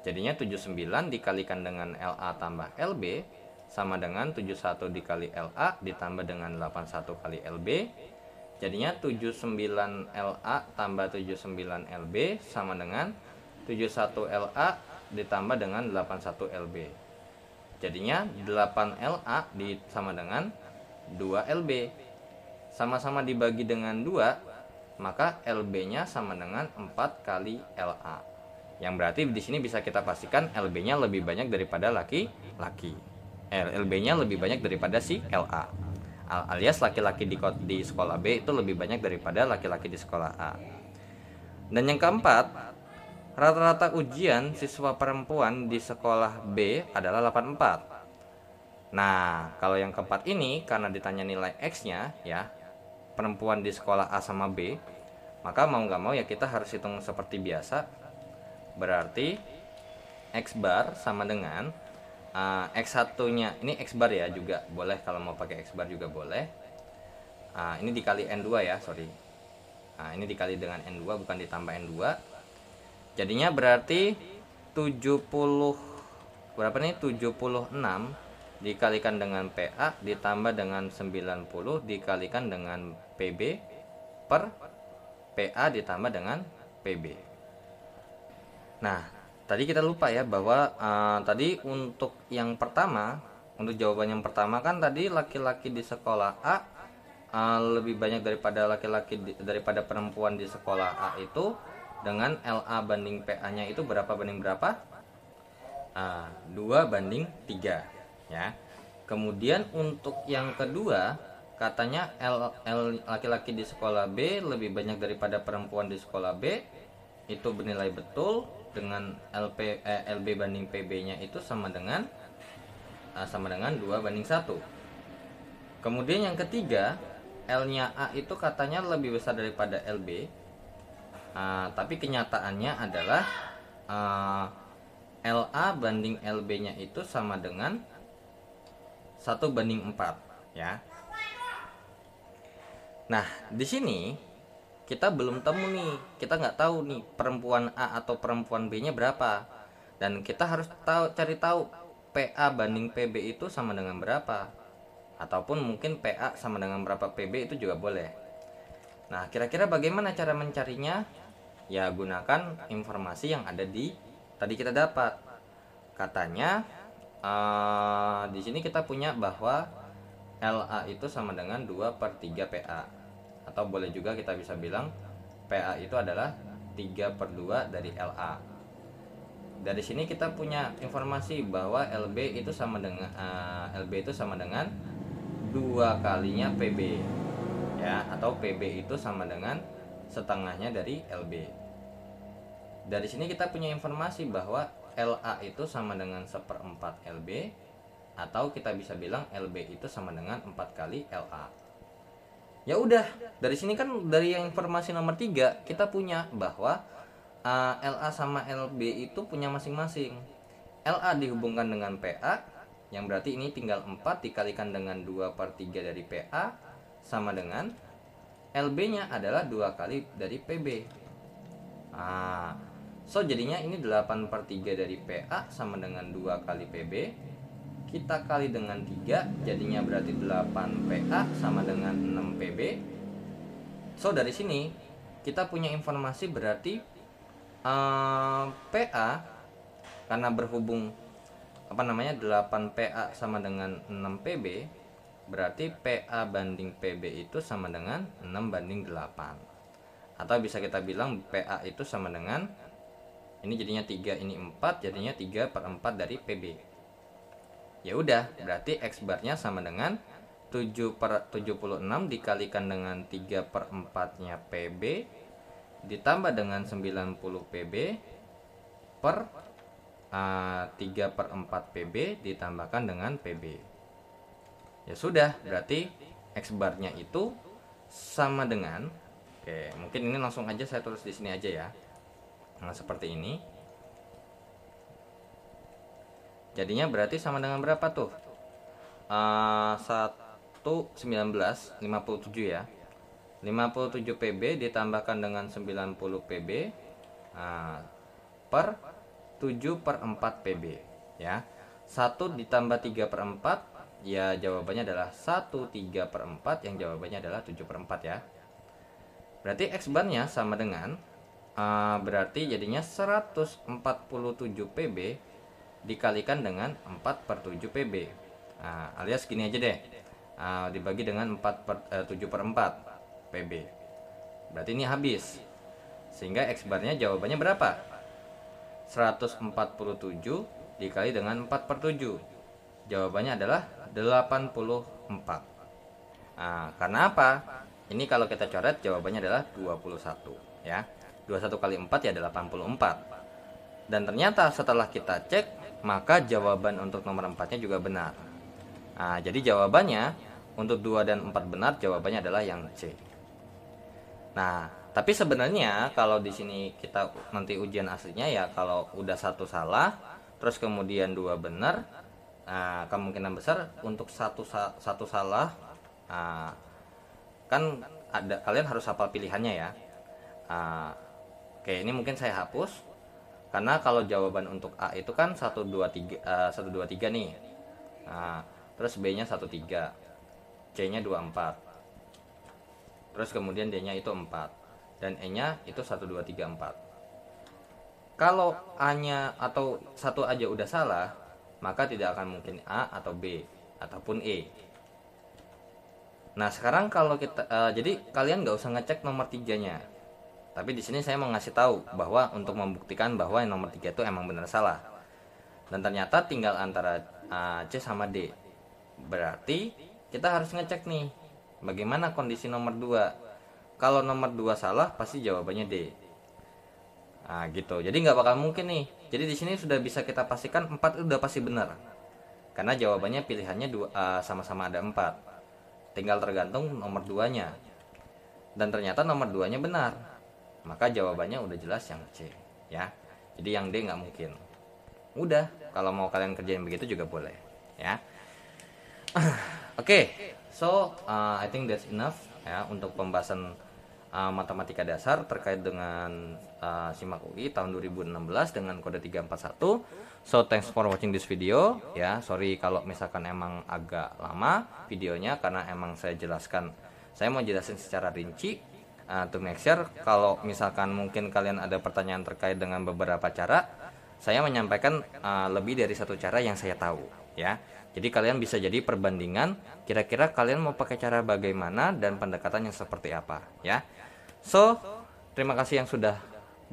Jadinya 79 dikalikan dengan LA tambah LB sama dengan 71 dikali LA ditambah dengan 81 kali LB. Jadinya 79 LA tambah 79 LB sama dengan 71 LA ditambah dengan 81 LB. Jadinya 8 LA sama dengan 2 LB. Sama-sama dibagi dengan 2, maka LB-nya sama dengan 4 kali LA. Yang berarti di sini bisa kita pastikan LB-nya lebih banyak daripada laki-laki. LB-nya lebih banyak daripada si LA. Alias laki-laki di sekolah B itu lebih banyak daripada laki-laki di sekolah A. Dan yang keempat, rata-rata ujian siswa perempuan di sekolah B adalah 84. Nah, kalau yang keempat ini karena ditanya nilai X-nya ya, perempuan di sekolah A sama B, maka mau nggak mau ya kita harus hitung seperti biasa. Berarti X bar sama dengan X1 nya, ini X bar ya juga boleh, kalau mau pakai X bar juga boleh. Ini dikali N2 ya, sorry. Ini dikali dengan N2 bukan ditambah N2. Jadinya berarti 70 berapa nih? 76 dikalikan dengan PA ditambah dengan 90 dikalikan dengan PB per PA ditambah dengan PB. Nah, tadi kita lupa ya bahwa tadi untuk yang pertama, untuk jawaban yang pertama kan tadi laki-laki di sekolah A lebih banyak daripada perempuan di sekolah A itu dengan LA banding PA-nya itu berapa banding berapa? 2:3 ya. Kemudian untuk yang kedua katanya laki-laki di sekolah B lebih banyak daripada perempuan di sekolah B itu bernilai betul dengan LB banding PB-nya itu sama dengan 2:1. Kemudian yang ketiga, L-nya A itu katanya lebih besar daripada LB. Tapi kenyataannya adalah LA banding LB-nya itu sama dengan 1:4 ya. Nah, di sini kita belum temu nih, kita nggak tahu nih perempuan A atau perempuan B-nya berapa, dan kita harus cari tahu PA banding PB itu sama dengan berapa, ataupun mungkin PA sama dengan berapa PB itu juga boleh. Nah, kira-kira bagaimana cara mencarinya? Ya, gunakan informasi yang ada di tadi kita dapat. Katanya di sini kita punya bahwa LA itu sama dengan 2/3 PA, atau boleh juga kita bisa bilang PA itu adalah 3/2 dari LA. Dari sini kita punya informasi bahwa LB itu sama dengan 2 kalinya PB ya, atau PB itu sama dengan setengahnya dari LB. Dari sini kita punya informasi bahwa LA itu sama dengan 1/4 LB, atau kita bisa bilang LB itu sama dengan 4 kali LA. Ya udah, dari sini kan dari yang informasi nomor 3 kita punya bahwa LA sama LB itu punya masing-masing. LA dihubungkan dengan PA, yang berarti ini tinggal 4 dikalikan dengan 2/3 dari PA sama dengan LB-nya adalah 2 kali dari PB. So jadinya ini 8/3 dari PA sama dengan 2 kali PB. Kita kali dengan 3, jadinya berarti 8 PA sama dengan 6 PB. So dari sini kita punya informasi berarti PA, karena berhubung 8 PA sama dengan 6 PB, berarti PA banding PB itu sama dengan 6:8. Atau bisa kita bilang PA itu sama dengan, ini jadinya 3, ini 4, jadinya 3/4 dari PB. Ya udah, berarti X barnya sama dengan 7/76 dikalikan dengan 3/4-nya PB ditambah dengan 90 PB per 3/4 PB ditambahkan dengan PB. Ya sudah, berarti X barnya itu sama dengan, oke, mungkin ini langsung aja saya tulis di sini aja ya. Nah, seperti ini. Jadinya berarti sama dengan berapa tuh? 1/19 57 ya. 57 PB ditambahkan dengan 90 PB per 7/4 PB ya. 1 ditambah 3/4, ya jawabannya adalah 1/3/4, yang jawabannya adalah 7/4 ya. Berarti X barnya sama dengan berarti jadinya 147 PB dikalikan dengan 4/7 PB. Alias gini aja deh, dibagi dengan 7/4 PB. Berarti ini habis, sehingga X barnya jawabannya berapa? 147 dikali dengan 4/7, jawabannya adalah 84. Karena apa? Ini kalau kita coret jawabannya adalah 21 ya. 21 kali 4 ya 84. Dan ternyata setelah kita cek, maka jawaban untuk nomor 4-nya juga benar. Jadi jawabannya untuk 2 dan 4 benar, jawabannya adalah yang C. Nah, tapi sebenarnya kalau di sini kita nanti ujian aslinya ya, kalau udah 1 salah terus kemudian 2 benar, kemungkinan besar untuk satu salah, kan ada, kalian harus hafal pilihannya ya. Oke, ini mungkin saya hapus karena kalau jawaban untuk A itu kan 1 2 3 nih. Terus B-nya 1 3, C-nya 2 4. Terus kemudian D-nya itu 4 dan E-nya itu 1 2 3 4. Kalau A-nya atau satu aja udah salah, maka tidak akan mungkin A atau B ataupun E. Nah, sekarang kalau kita jadi kalian nggak usah ngecek nomor 3-nya. Tapi di sini saya mau ngasih tahu bahwa untuk membuktikan bahwa yang nomor 3 itu emang benar salah. Dan ternyata tinggal antara C sama D. Berarti kita harus ngecek nih, bagaimana kondisi nomor 2. Kalau nomor 2 salah, pasti jawabannya D. Nah, gitu. Jadi nggak bakal mungkin nih. Jadi di sini sudah bisa kita pastikan 4 itu udah pasti benar. Karena jawabannya pilihannya sama-sama ada 4. Tinggal tergantung nomor 2-nya. Dan ternyata nomor 2-nya benar. Maka jawabannya udah jelas yang C, ya. Jadi yang D nggak mungkin. Udah, kalau mau kalian kerjain begitu juga boleh, ya. Oke, so I think that's enough ya untuk pembahasan matematika dasar terkait dengan SIMAK UI tahun 2016 dengan kode 341. So thanks for watching this video ya. Sorry kalau misalkan emang agak lama videonya karena emang saya mau jelasin secara rinci to make sure kalau misalkan mungkin kalian ada pertanyaan terkait dengan beberapa cara, saya menyampaikan lebih dari satu cara yang saya tahu ya. Jadi kalian bisa jadi perbandingan kira-kira kalian mau pakai cara bagaimana dan pendekatannya seperti apa ya. So, terima kasih yang sudah,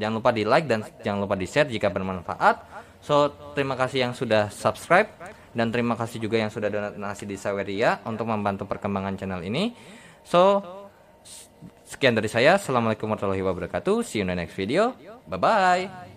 jangan lupa di like dan jangan lupa di share jika bermanfaat. So, terima kasih yang sudah subscribe dan terima kasih juga yang sudah donasi di Saweria untuk membantu perkembangan channel ini. So, sekian dari saya. Assalamualaikum warahmatullahi wabarakatuh. See you in the next video. Bye bye.